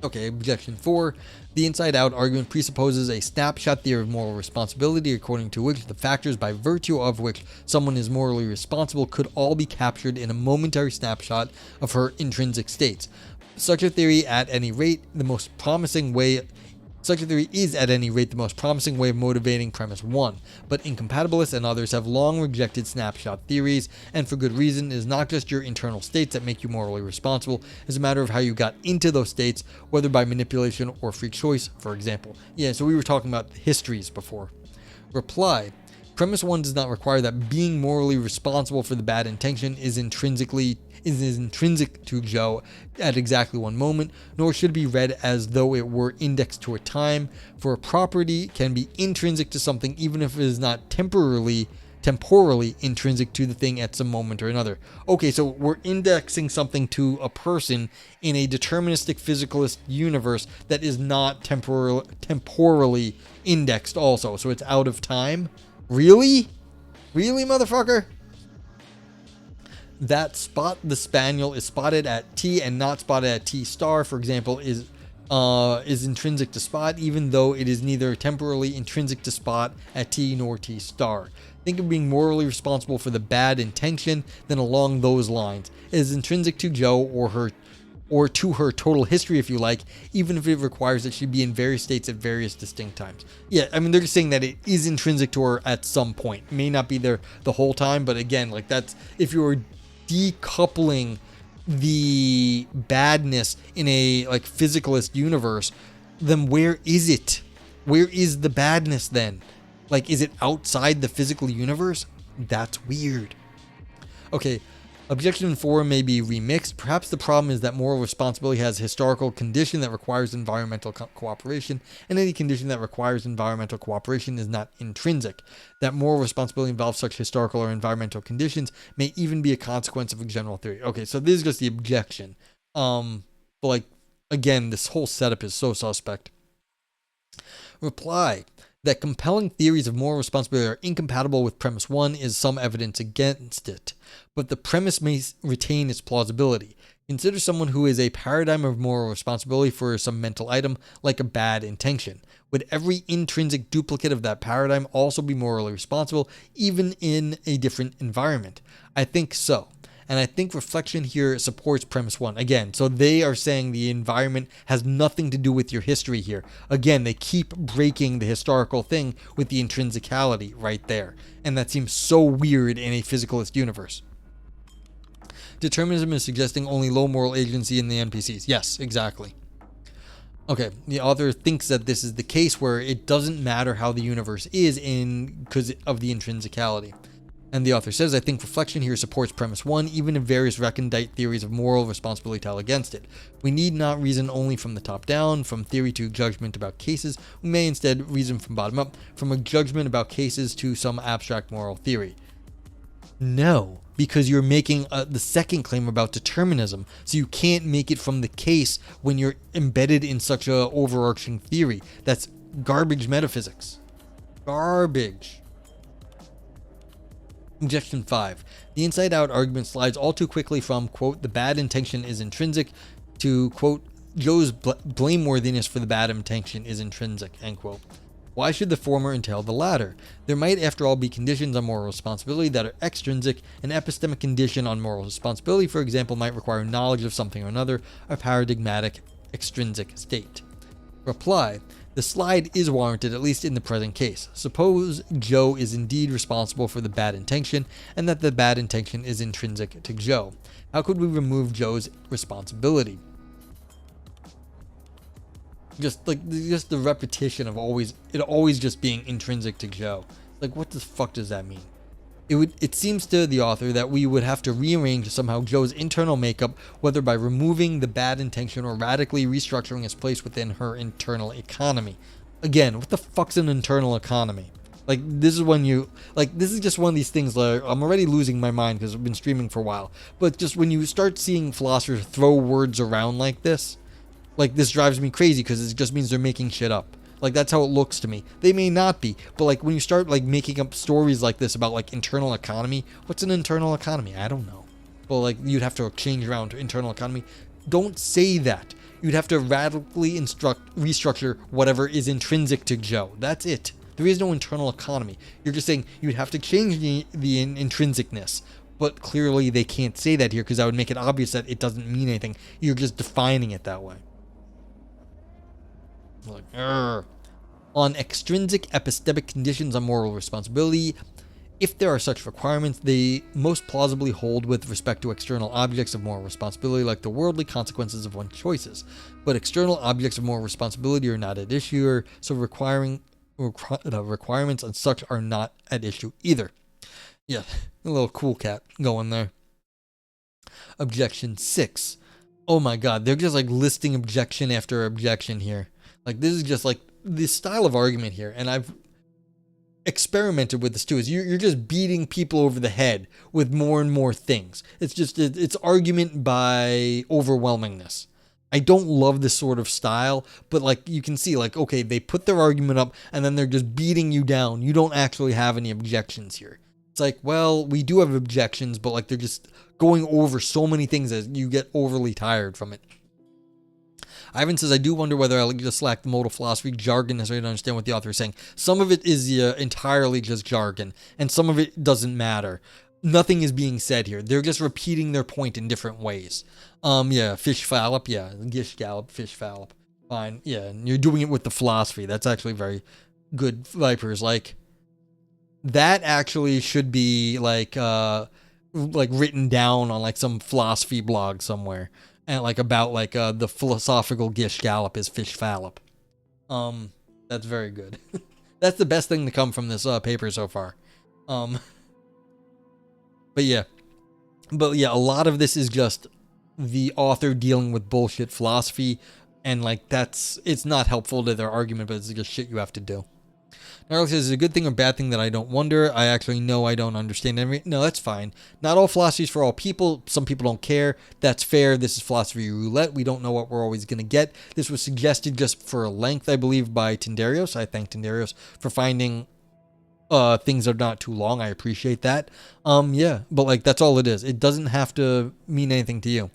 Okay, objection 4. The inside-out argument presupposes a snapshot theory of moral responsibility, according to which the factors by virtue of which someone is morally responsible could all be captured in a momentary snapshot of her intrinsic states. Such a theory is at any rate the most promising way of motivating premise 1, but incompatibilists and others have long rejected snapshot theories, and for good reason. It is not just your internal states that make you morally responsible, it's a matter of how you got into those states, whether by manipulation or free choice, for example. Yeah, so we were talking about histories before. Reply. Premise 1 does not require that being morally responsible for the bad intention is intrinsic to Joe at exactly one moment, nor should it be read as though it were indexed to a time, for a property can be intrinsic to something even if it is not temporally intrinsic to the thing at some moment or another. Okay, so we're indexing something to a person in a deterministic physicalist universe that is not temporally indexed also, so it's out of time? Really? Really, motherfucker? That Spot the Spaniel is spotted at T and not spotted at T star, for example, is intrinsic to Spot, even though it is neither temporally intrinsic to Spot at T nor T star. Think of being morally responsible for the bad intention, then along those lines. It is intrinsic to Joe or to her total history, if you like, even if it requires that she be in various states at various distinct times. Yeah, I mean, they're just saying that it is intrinsic to her at some point. It may not be there the whole time, but again, like that's, if you were decoupling the badness in a like physicalist universe, then where is it? Where is the badness then? Like, is it outside the physical universe? That's weird. Okay, Objection 4 may be remixed. Perhaps the problem is that moral responsibility has a historical condition that requires environmental cooperation, and any condition that requires environmental cooperation is not intrinsic. That moral responsibility involves such historical or environmental conditions may even be a consequence of a general theory. Okay, so this is just the objection. But like, again, this whole setup is so suspect. Reply. That compelling theories of moral responsibility are incompatible with premise 1 is some evidence against it, but the premise may retain its plausibility. Consider someone who is a paradigm of moral responsibility for some mental item, like a bad intention. Would every intrinsic duplicate of that paradigm also be morally responsible, even in a different environment? I think so. And I think reflection here supports premise 1. Again, so they are saying the environment has nothing to do with your history here. Again, they keep breaking the historical thing with the intrinsicality right there. And that seems so weird in a physicalist universe. Determinism is suggesting only low moral agency in the NPCs. Yes, exactly. Okay, the author thinks that this is the case where it doesn't matter how the universe is because of the intrinsicality. And the author says, I think reflection here supports premise 1, even if various recondite theories of moral responsibility tell against it. We need not reason only from the top down, from theory to judgment about cases. We may instead reason from bottom up, from a judgment about cases to some abstract moral theory. No, because you're making the second claim about determinism, so you can't make it from the case when you're embedded in such a overarching theory. That's garbage metaphysics. Garbage. Objection 5. The inside-out argument slides all too quickly from, quote, the bad intention is intrinsic to, quote, Joe's blameworthiness for the bad intention is intrinsic, end quote. Why should the former entail the latter? There might, after all, be conditions on moral responsibility that are extrinsic. An epistemic condition on moral responsibility, for example, might require knowledge of something or another, a paradigmatic extrinsic state. Reply. The slide is warranted, at least in the present case. Suppose Joe is indeed responsible for the bad intention, and that the bad intention is intrinsic to Joe. How could we remove Joe's responsibility? Just the repetition of always just being intrinsic to Joe. Like, what the fuck does that mean? It seems to the author that we would have to rearrange somehow Joe's internal makeup, whether by removing the bad intention or radically restructuring its place within her internal economy. Again, what the fuck's an internal economy? Like, this is when this is just one of these things where I'm already losing my mind because I've been streaming for a while. But just when you start seeing philosophers throw words around like this drives me crazy because it just means they're making shit up. Like, that's how it looks to me. They may not be, but like when you start like making up stories like this about like internal economy, what's an internal economy? I don't know. Well, like you'd have to change around to internal economy. Don't say that. You'd have to radically restructure whatever is intrinsic to Joe. That's it. There is no internal economy. You're just saying you'd have to change the intrinsicness. But clearly they can't say that here because that would make it obvious that it doesn't mean anything. You're just defining it that way. Like, Urgh. On extrinsic epistemic conditions on moral responsibility, if there are such requirements, they most plausibly hold with respect to external objects of moral responsibility, like the worldly consequences of one's choices. But external objects of moral responsibility are not at issue, so requirements on such are not at issue either. Yeah, a little cool cat going there. Objection 6. Oh my god, they're just like listing objection after objection here. Like, this is just like this style of argument here, and I've experimented with this too, is you're just beating people over the head with more and more things. It's argument by overwhelmingness. I don't love this sort of style, but like you can see, like, okay, they put their argument up and then they're just beating you down. You don't actually have any objections here. It's like, well, we do have objections, but like they're just going over so many things that you get overly tired from it. Ivan says, I do wonder whether I just lack the modal philosophy jargon necessary to understand what the author is saying. Some of it is entirely just jargon, and some of it doesn't matter. Nothing is being said here. They're just repeating their point in different ways. Yeah, fish fallop, yeah, gish gallop, fish fallop. Fine, yeah, and you're doing it with the philosophy. That's actually very good, Vipers. Like, that actually should be like written down on like some philosophy blog somewhere. And like about like the philosophical gish gallop is fish fallop. That's very good. That's the best thing to come from this paper so far. But yeah, But yeah, a lot of this is just the author dealing with bullshit philosophy, and like it's not helpful to their argument, but it's just shit you have to do. Gnarly says, is it a good thing or bad thing that I don't wonder? I actually know I don't understand everything. No, that's fine. Not all philosophy is for all people. Some people don't care. That's fair. This is philosophy roulette. We don't know what we're always going to get. This was suggested just for length, I believe, by Tindarios. I thank Tindarios for finding things that are not too long. I appreciate that. Yeah, but like that's all it is. It doesn't have to mean anything to you.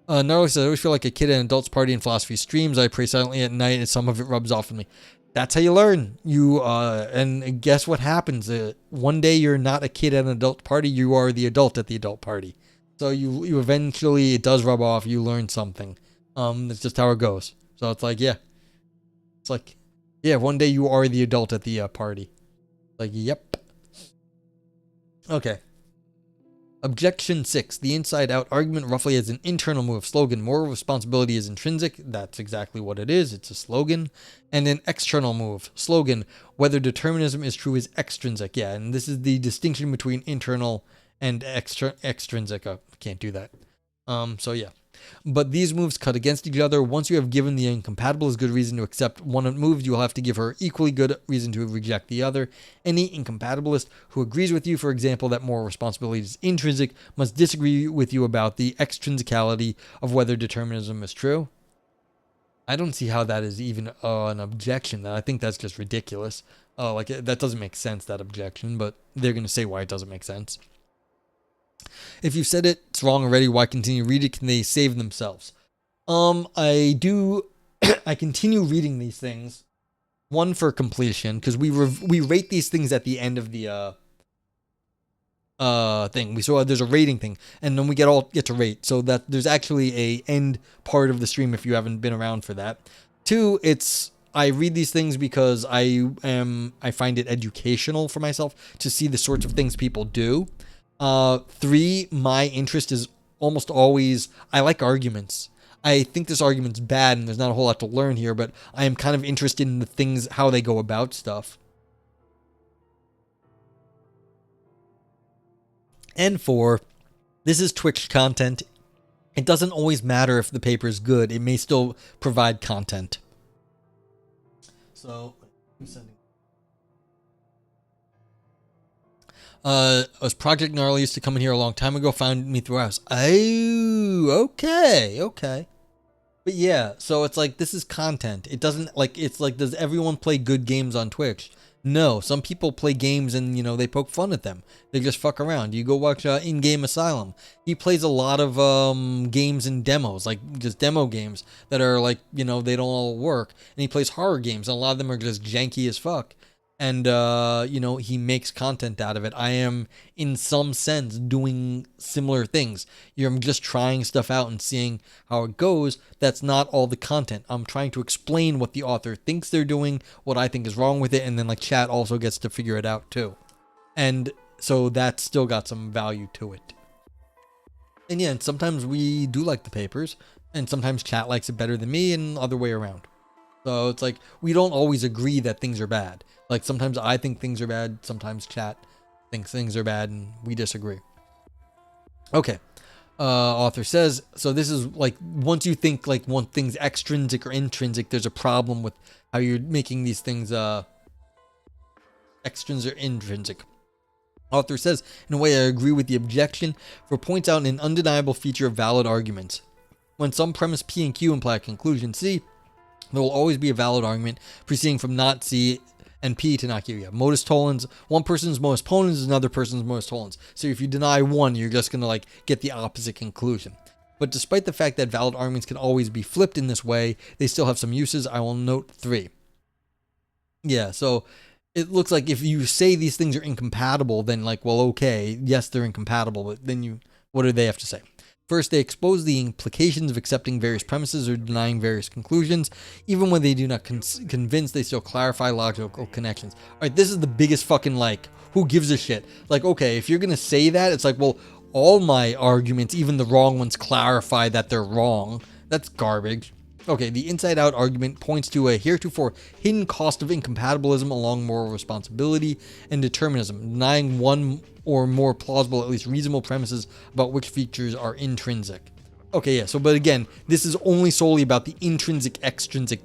Gnarly says, I always feel like a kid at an adults party in philosophy streams. I pray silently at night and some of it rubs off on me. That's how you learn. And guess what happens? One day you're not a kid at an adult party. You are the adult at the adult party. So you eventually, it does rub off. You learn something. That's just how it goes. So it's like, yeah. It's like, yeah, one day you are the adult at the party. Like, yep. Okay. Objection 6. The inside-out argument roughly has an internal move. Slogan. Moral responsibility is intrinsic. That's exactly what it is. It's a slogan. And an external move. Slogan. Whether determinism is true is extrinsic. Yeah, and this is the distinction between internal and extrinsic. Oh, can't do that. So yeah. But these moves cut against each other. Once you have given the incompatibilist good reason to accept one move, you will have to give her equally good reason to reject the other. Any incompatibilist who agrees with you, for example, that moral responsibility is intrinsic, must disagree with you about the extrinsicality of whether determinism is true. I don't see how that is even an objection. I think that's just ridiculous. That doesn't make sense, that objection, but they're going to say why it doesn't make sense. If you've said it's wrong already, why continue reading? Can they save themselves? I continue reading these things. One, for completion, because we rate these things at the end of the thing. We saw there's a rating thing, and then we get to rate. So that there's actually a end part of the stream if you haven't been around for that. 2, I read these things because I find it educational for myself to see the sorts of things people do. 3, my interest is almost always, I like arguments. I think this argument's bad and there's not a whole lot to learn here, but I am kind of interested in the things, how they go about stuff. And 4, this is Twitch content. It doesn't always matter if the paper is good. It may still provide content. So, I'm sending. Was Project Gnarly used to come in here a long time ago, found me through house. Oh, okay. But yeah, so it's like, this is content. It doesn't, like, it's like, does everyone play good games on Twitch? No, some people play games and, they poke fun at them. They just fuck around. You go watch In-Game Asylum. He plays a lot of games and demos, like just demo games that are like, they don't all work. And he plays horror games, and a lot of them are just janky as fuck. And, he makes content out of it. I am, in some sense, doing similar things. I'm just trying stuff out and seeing how it goes. That's not all the content. I'm trying to explain what the author thinks they're doing, what I think is wrong with it, and then, chat also gets to figure it out, too. And so that's still got some value to it. And yeah, and sometimes we do like the papers, and sometimes chat likes it better than me, and other way around. So it's like, we don't always agree that things are bad. Like, sometimes I think things are bad, sometimes chat thinks things are bad, and we disagree. Okay. Author says, so this is like, once you think like one thing's extrinsic or intrinsic, there's a problem with how you're making these things extrinsic or intrinsic. Author says, in a way, I agree with the objection, for points out an undeniable feature of valid arguments. When some premise P and Q imply a conclusion C, there will always be a valid argument proceeding from not C and P to not Q. You have modus tollens. One person's modus ponens is another person's modus tollens. So if you deny one, you're just going to get the opposite conclusion. But despite the fact that valid arguments can always be flipped in this way, they still have some uses. I will note 3. Yeah, so it looks like if you say these things are incompatible, then okay, yes, they're incompatible, but then what do they have to say? First, they expose the implications of accepting various premises or denying various conclusions. Even when they do not convince, they still clarify logical connections. All right, this is the biggest fucking, who gives a shit? Okay, if you're going to say that, it's well, all my arguments, even the wrong ones, clarify that they're wrong. That's garbage. Okay, the inside-out argument points to a heretofore hidden cost of incompatibilism along moral responsibility and determinism, denying one or more plausible, at least reasonable premises about which features are intrinsic. Okay, yeah, so but again, this is only solely about the intrinsic-extrinsic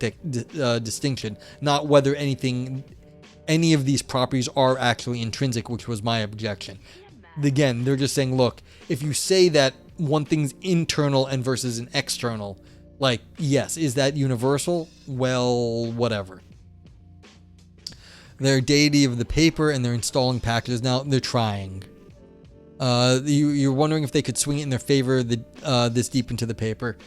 distinction, not whether any of these properties are actually intrinsic, which was my objection. Again, they're just saying, look, if you say that one thing's internal and versus an external, like, yes, is that universal? Well, whatever. They're deity of the paper and they're installing packages. Now, they're trying. You're wondering if they could swing it in their favor this deep into the paper.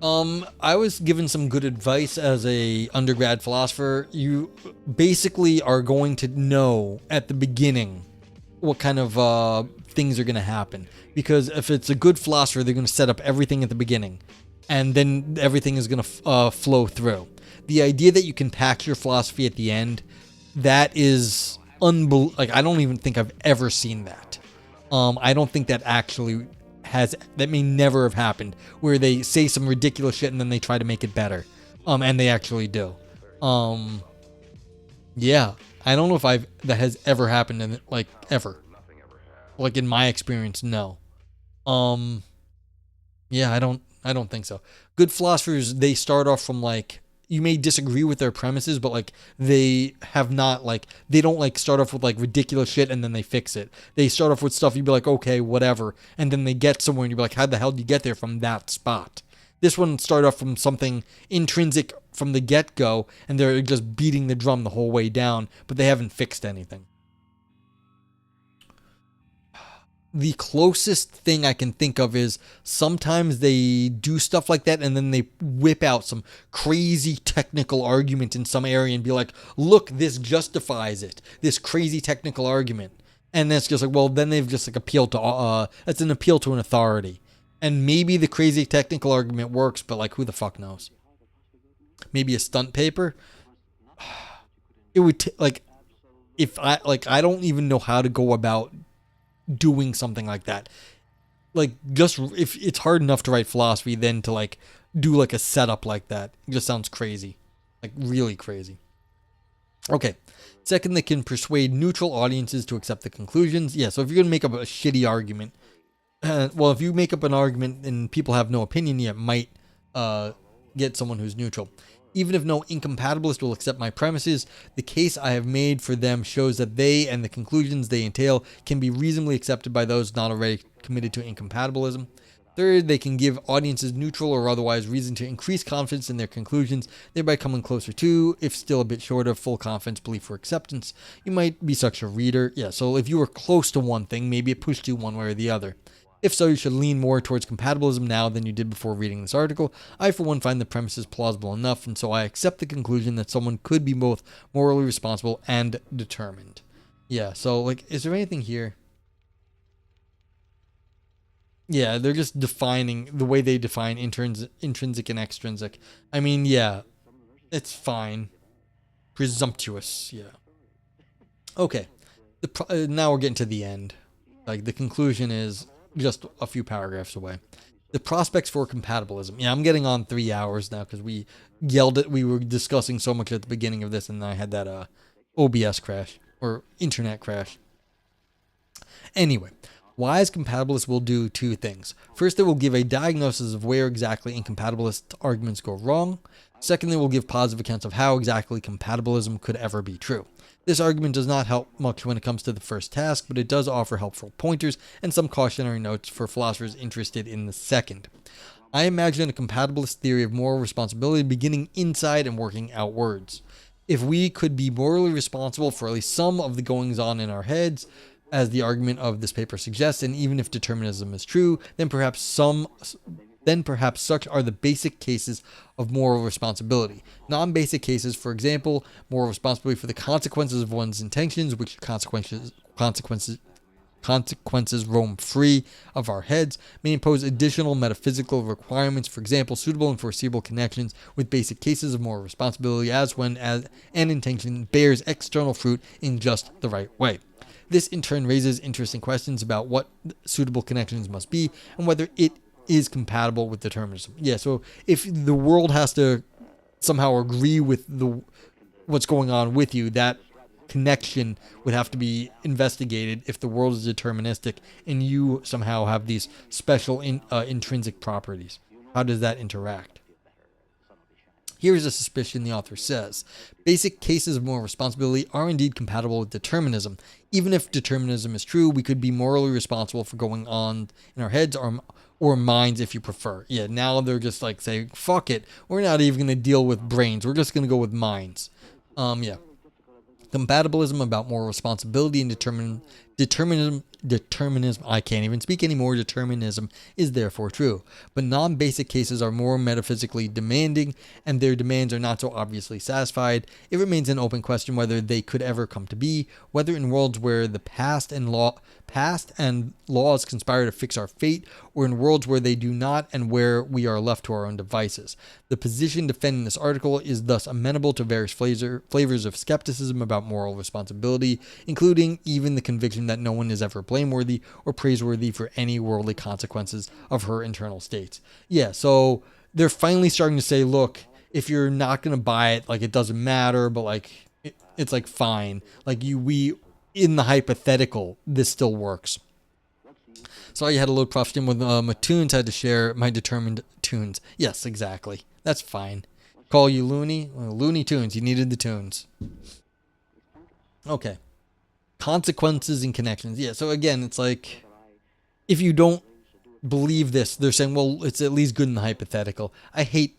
I was given some good advice as a undergrad philosopher. You basically are going to know at the beginning what kind of things are going to happen. Because if it's a good philosopher, they're going to set up everything at the beginning. And then everything is going to flow through. The idea that you can pack your philosophy at the end, that is unbelievable. Like, I don't even think I've ever seen that. I don't think that actually that may never have happened, where they say some ridiculous shit and then they try to make it better. And they actually do. Yeah, I don't know if that has ever happened in, like, ever. Like, in my experience, no. Yeah, I don't think so. Good philosophers, they start off from, like, you may disagree with their premises, but, like, they have not, like, they don't, like, start off with, like, ridiculous shit and then they fix it. They start off with stuff, you'd be like, okay, whatever. And then they get somewhere and you'd be like, how the hell did you get there from that spot? This one started off from something intrinsic from the get-go, and they're just beating the drum the whole way down, but they haven't fixed anything. The closest thing I can think of is sometimes they do stuff like that and then they whip out some crazy technical argument in some area and be like, look, this justifies it. This crazy technical argument. And then it's just like, well, then they've just like appealed to, it's an appeal to an authority. And maybe the crazy technical argument works, but like, who the fuck knows? Maybe a stunt paper? It would, I don't even know how to go about doing something like that. Like, just if it's hard enough to write philosophy, then to like do like a setup like that, it just sounds crazy, like really crazy. Okay, second, they can persuade neutral audiences to accept the conclusions. Yeah, so if you're gonna make up a shitty argument, well, if you make up an argument and people have no opinion yet, might get someone who's neutral. Even if no incompatibilist will accept my premises, the case I have made for them shows that they and the conclusions they entail can be reasonably accepted by those not already committed to incompatibilism. Third, they can give audiences neutral or otherwise reason to increase confidence in their conclusions, thereby coming closer to, if still a bit short of, full confidence, belief, or acceptance. You might be such a reader. Yeah, so if you were close to one thing, maybe it pushed you one way or the other. If so, you should lean more towards compatibilism now than you did before reading this article. I, for one, find the premises plausible enough, and so I accept the conclusion that someone could be both morally responsible and determined. Yeah, so, like, is there anything here? Yeah, they're just defining the way they define intrinsic and extrinsic. I mean, yeah, it's fine. Presumptuous, yeah. Okay, now we're getting to the end. Like, the conclusion is just a few paragraphs away. The prospects for compatibilism. Yeah, I'm getting on 3 hours now because we were discussing so much at the beginning of this, and then I had that OBS crash or internet crash. Anyway, wise compatibilists will do two things. First, they will give a diagnosis of where exactly incompatibilist arguments go wrong. Second, they will give positive accounts of how exactly compatibilism could ever be true. This argument does not help much when it comes to the first task, but it does offer helpful pointers and some cautionary notes for philosophers interested in the second. I imagine a compatibilist theory of moral responsibility beginning inside and working outwards. If we could be morally responsible for at least some of the goings on in our heads, as the argument of this paper suggests, and even if determinism is true, then perhaps such are the basic cases of moral responsibility. Non-basic cases, for example, moral responsibility for the consequences of one's intentions, which consequences roam free of our heads, may impose additional metaphysical requirements, for example, suitable and foreseeable connections with basic cases of moral responsibility as when an intention bears external fruit in just the right way. This in turn raises interesting questions about what suitable connections must be and whether it is compatible with determinism. Yeah, so if the world has to somehow agree with what's going on with you, that connection would have to be investigated if the world is deterministic and you somehow have these special intrinsic properties. How does that interact? Here's a suspicion the author says. Basic cases of moral responsibility are indeed compatible with determinism. Even if determinism is true, we could be morally responsible for going on in our heads or minds if you prefer. Yeah, now they're just like saying, fuck it. We're not even going to deal with brains. We're just going to go with minds. Yeah. Compatibilism about moral responsibility and determinism, I can't even speak anymore, determinism is therefore true. But non-basic cases are more metaphysically demanding, and their demands are not so obviously satisfied. It remains an open question whether they could ever come to be, whether in worlds where the past and laws conspire to fix our fate, or in worlds where they do not and where we are left to our own devices. The position defended in this article is thus amenable to various flavors of skepticism about moral responsibility, including even the conviction that no one is ever blameworthy or praiseworthy for any worldly consequences of her internal states. Yeah, so they're finally starting to say, look, if you're not going to buy it, like, it doesn't matter, but like it's like fine. Like we in the hypothetical, this still works. Sorry you had a load problem with my tunes. Had to share my determined tunes. Yes, exactly. That's fine. Call you loony? Well, Looney Tunes. You needed the tunes. Okay. Consequences and connections. Yeah, so again, it's like, if you don't believe this, they're saying, well, it's at least good in the hypothetical. It's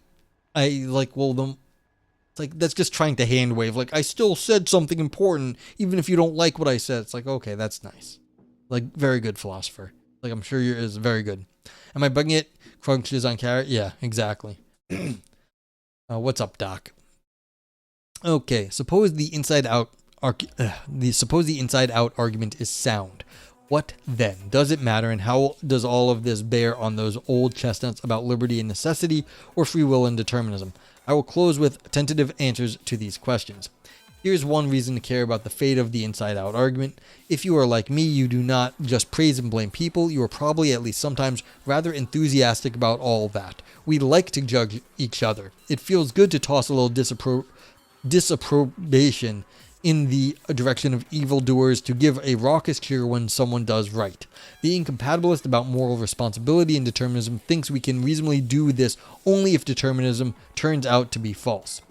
like, that's just trying to hand wave. Like, I still said something important, even if you don't like what I said. It's like, okay, that's nice. Like, very good philosopher. Like, I'm sure yours is very good. Am I bugging it? Crunches on carrot? Yeah, exactly. What's up, Doc? Okay, suppose the inside out argument is sound. What then? Does it matter, and how does all of this bear on those old chestnuts about liberty and necessity, or free will and determinism? I will close with tentative answers to these questions. Here's one reason to care about the fate of the inside-out argument. If you are like me, you do not just praise and blame people, you are probably at least sometimes rather enthusiastic about all that. We like to judge each other. It feels good to toss a little disapprobation in the direction of evildoers, to give a raucous cheer when someone does right. The incompatibilist about moral responsibility and determinism thinks we can reasonably do this only if determinism turns out to be false.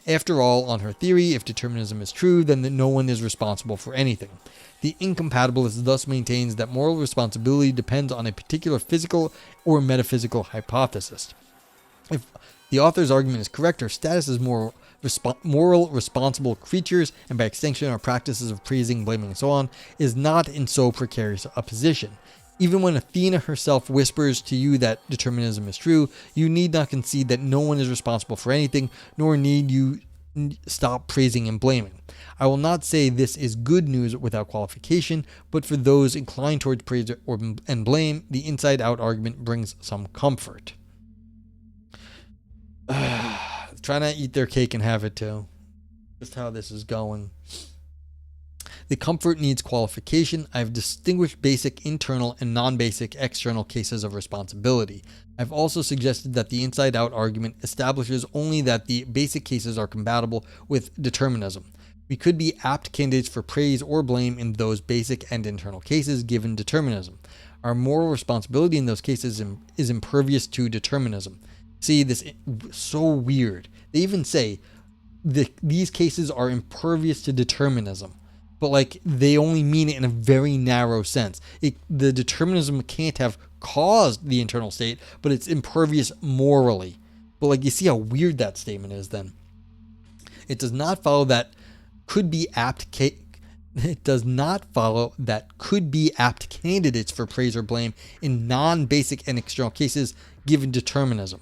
After all, on her theory, if determinism is true, then no one is responsible for anything. The incompatibilist thus maintains that moral responsibility depends on a particular physical or metaphysical hypothesis. If the author's argument is correct, our status as moral responsible creatures, and by extension our practices of praising, blaming, and so on, is not in so precarious a position. Even when Athena herself whispers to you that determinism is true, you need not concede that no one is responsible for anything, nor need you stop praising and blaming. I will not say this is good news without qualification, but for those inclined towards praise and blame, the inside-out argument brings some comfort. Try not to eat their cake and have it too. Just how this is going. The comfort needs qualification. I've distinguished basic internal and non-basic external cases of responsibility. I've also suggested that the inside-out argument establishes only that the basic cases are compatible with determinism. We could be apt candidates for praise or blame in those basic and internal cases given determinism. Our moral responsibility in those cases is impervious to determinism. See, this is so weird. They even say these cases are impervious to determinism, but like they only mean it in a very narrow sense. The determinism can't have caused the internal state, but it's impervious morally. But like, you see how weird that statement is then. It does not follow that could be apt candidates for praise or blame in non-basic and external cases given determinism.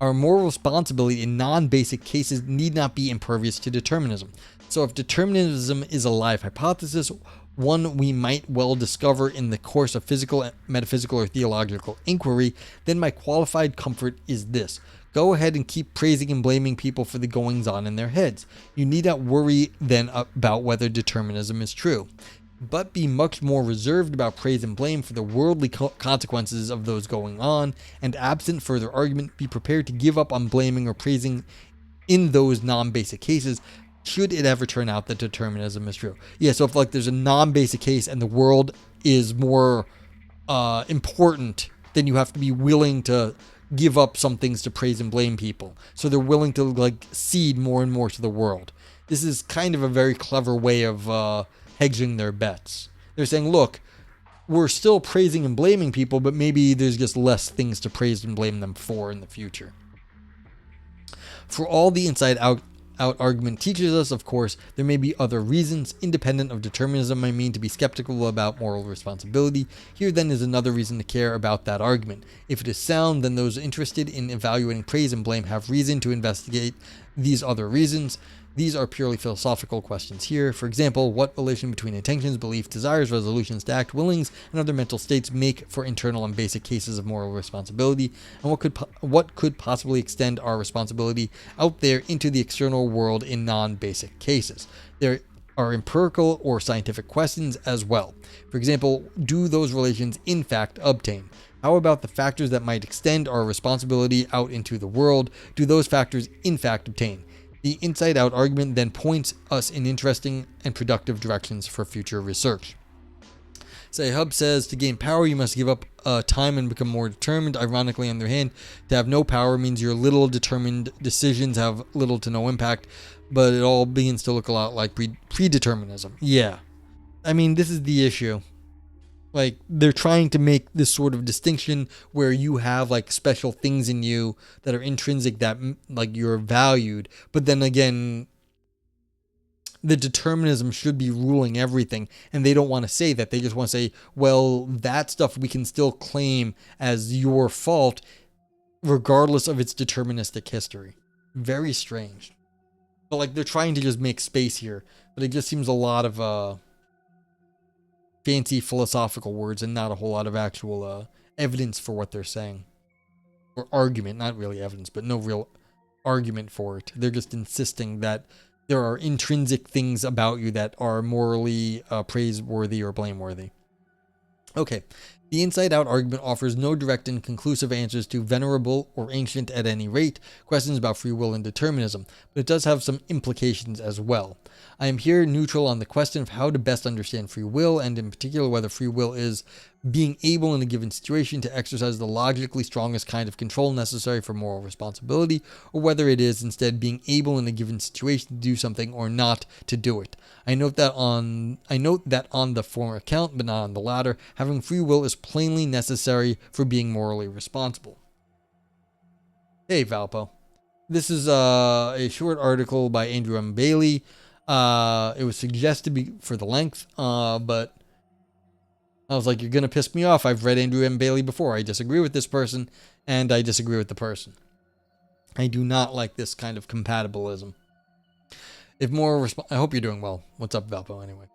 Our moral responsibility in non-basic cases need not be impervious to determinism. So if determinism is a live hypothesis, one we might well discover in the course of physical, metaphysical, or theological inquiry, then my qualified comfort is this. Go ahead and keep praising and blaming people for the goings-on in their heads. You need not worry then about whether determinism is true. but be much more reserved about praise and blame for the worldly consequences of those going on, and absent further argument, be prepared to give up on blaming or praising in those non-basic cases, should it ever turn out that determinism is true. Yeah, so if like there's a non-basic case and the world is more important, then you have to be willing to give up some things to praise and blame people. So they're willing to like cede more and more to the world. This is kind of a very clever way of hedging their bets. They're saying, look, we're still praising and blaming people, but maybe there's just less things to praise and blame them for in the future. For all the inside-out argument teaches us, of course, there may be other reasons, independent of determinism, I mean, to be skeptical about moral responsibility. Here then is another reason to care about that argument. If it is sound, then those interested in evaluating praise and blame have reason to investigate these other reasons. These are purely philosophical questions here. For example, what relation between intentions, belief, desires, resolutions to act, willings, and other mental states make for internal and basic cases of moral responsibility, and what could possibly extend our responsibility out there into the external world in non-basic cases? There are empirical or scientific questions as well. For example, do those relations in fact obtain? How about the factors that might extend our responsibility out into the world? Do those factors in fact obtain? The inside-out argument then points us in interesting and productive directions for future research. Say, Hub says, to gain power, you must give up time and become more determined. Ironically, on the other hand, to have no power means your little determined decisions have little to no impact, but it all begins to look a lot like predeterminism. Yeah. I mean, this is the issue. Like, they're trying to make this sort of distinction where you have, like, special things in you that are intrinsic that, like, you're valued. But then again, the determinism should be ruling everything. And they don't want to say that. They just want to say, well, that stuff we can still claim as your fault, regardless of its deterministic history. Very strange. But, like, they're trying to just make space here. But it just seems a lot of, fancy philosophical words and not a whole lot of actual evidence for what they're saying. Or argument, not really evidence, but no real argument for it. They're just insisting that there are intrinsic things about you that are morally praiseworthy or blameworthy. Okay, the inside-out argument offers no direct and conclusive answers to venerable or ancient, at any rate, questions about free will and determinism, but it does have some implications as well. I am here neutral on the question of how to best understand free will, and in particular whether free will is being able in a given situation to exercise the logically strongest kind of control necessary for moral responsibility, or whether it is instead being able in a given situation to do something or not to do it. I note that on the former account, but not on the latter, having free will is plainly necessary for being morally responsible. Hey, Valpo. This is a short article by Andrew M. Bailey. It was suggested for the length, but I was like, you're going to piss me off. I've read Andrew M. Bailey before. I disagree with this person, and I disagree with the person. I do not like this kind of compatibilism. I hope you're doing well. What's up, Valpo, anyway?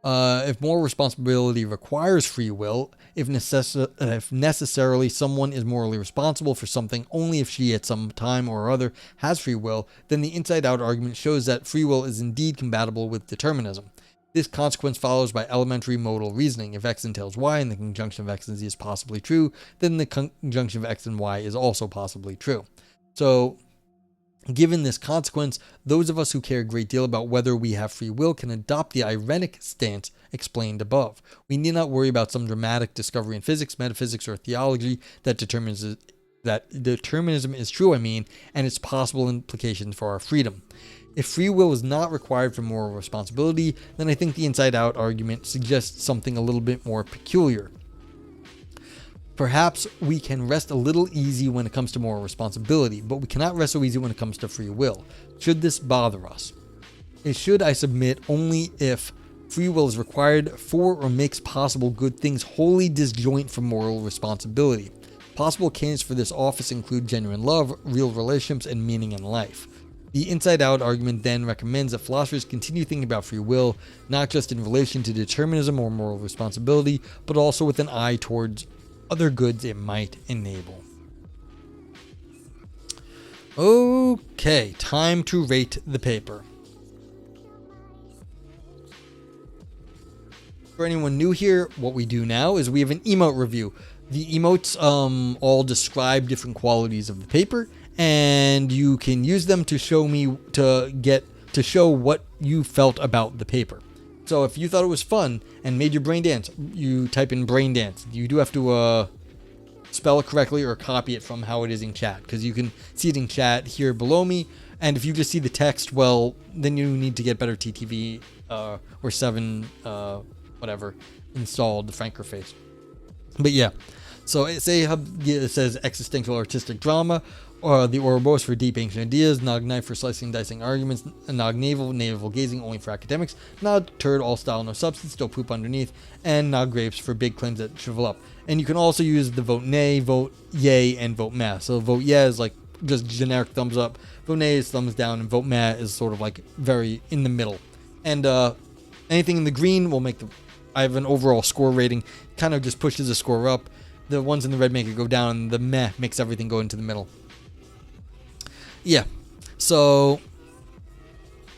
If moral responsibility requires free will, if necessarily someone is morally responsible for something only if she at some time or other has free will, then the inside-out argument shows that free will is indeed compatible with determinism. This consequence follows by elementary modal reasoning. If X entails Y and the conjunction of X and Z is possibly true, then the conjunction of X and Y is also possibly true. So, given this consequence, those of us who care a great deal about whether we have free will can adopt the irenic stance explained above. We need not worry about some dramatic discovery in physics, metaphysics, or theology that determinism is true, and its possible implications for our freedom. If free will is not required for moral responsibility, then I think the inside-out argument suggests something a little bit more peculiar. Perhaps we can rest a little easy when it comes to moral responsibility, but we cannot rest so easy when it comes to free will. Should this bother us? It should, I submit, only if free will is required for or makes possible good things wholly disjoint from moral responsibility. Possible candidates for this office include genuine love, real relationships, and meaning in life. The inside-out argument then recommends that philosophers continue thinking about free will, not just in relation to determinism or moral responsibility, but also with an eye towards other goods it might enable. Okay, time to rate the paper. For anyone new here, what we do now is we have an emote review. The emotes all describe different qualities of the paper, and you can use them to show what you felt about the paper. So if you thought it was fun and made your brain dance, you type in brain dance. You do have to spell it correctly or copy it from how it is in chat, because you can see it in chat here below me. And if you just see the text, well, then you need to get better TTV or 7 whatever installed, the Franker face. But yeah, so say it says existential artistic drama, or the Ouroboros for deep ancient ideas, Nog knife for slicing and dicing arguments, Nog navel gazing only for academics, Nog turd all style no substance, still poop underneath, and Nog grapes for big claims that shrivel up. And you can also use the vote nay, vote yay, and vote meh. So vote yeah is like just generic thumbs up, vote nay is thumbs down, and vote meh is sort of like very in the middle. And anything in the green will make I have an overall score rating, kind of just pushes the score up. The ones in the red make it go down, and the meh makes everything go into the middle. Yeah, so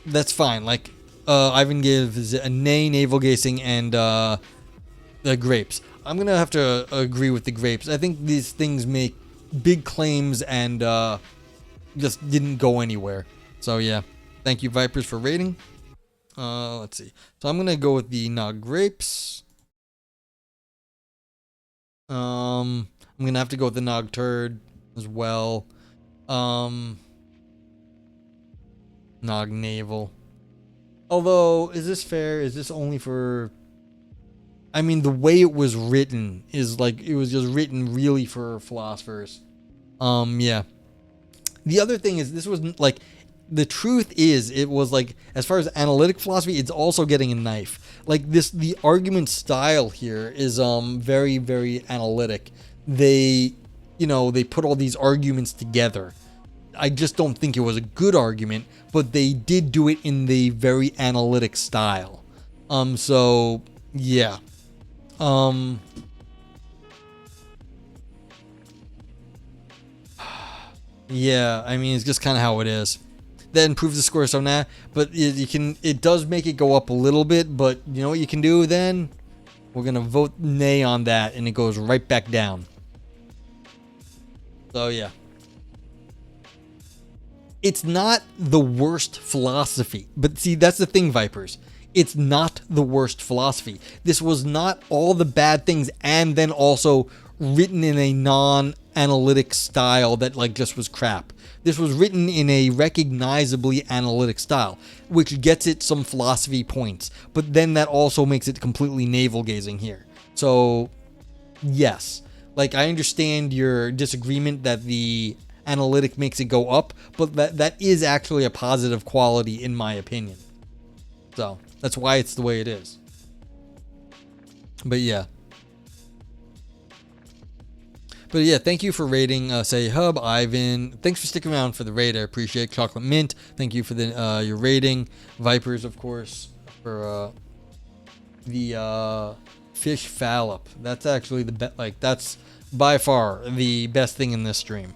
that's fine. Like, Ivan gives a nay, navel gazing, and the grapes. I'm gonna have to agree with the grapes. I think these things make big claims and just didn't go anywhere. So yeah, thank you Vipers for rating. Let's see. So I'm gonna go with the Nog grapes. I'm gonna have to go with the Nog turd as well. Nog navel. Although, is this fair? Is this only for... I mean, the way it was written is like, it was just written really for philosophers. Yeah. The other thing is, this was like, the truth is, it was like, as far as analytic philosophy, it's also getting a knife. Like this, the argument style here is very, very analytic. They, they put all these arguments together. I just don't think it was a good argument, but they did do it in the very analytic style. So yeah. Yeah, I mean, it's just kind of how it is. That improves the score, so nah. But it does make it go up a little bit, but you know what you can do then? We're gonna vote nay on that, and it goes right back down. So yeah. It's not the worst philosophy. But see, that's the thing, Vipers. It's not the worst philosophy. This was not all the bad things and then also written in a non-analytic style that like just was crap. This was written in a recognizably analytic style, which gets it some philosophy points. But then that also makes it completely navel-gazing here. So, yes. Like, I understand your disagreement that the analytic makes it go up, but that is actually a positive quality in my opinion. So that's why it's the way it is. But yeah, thank you for rating. Say Hub, Ivan. Thanks for sticking around for the raid. I appreciate it. Chocolate Mint. Thank you for the your rating. Vipers, of course, for the fish fallop. That's actually the that's by far the best thing in this stream.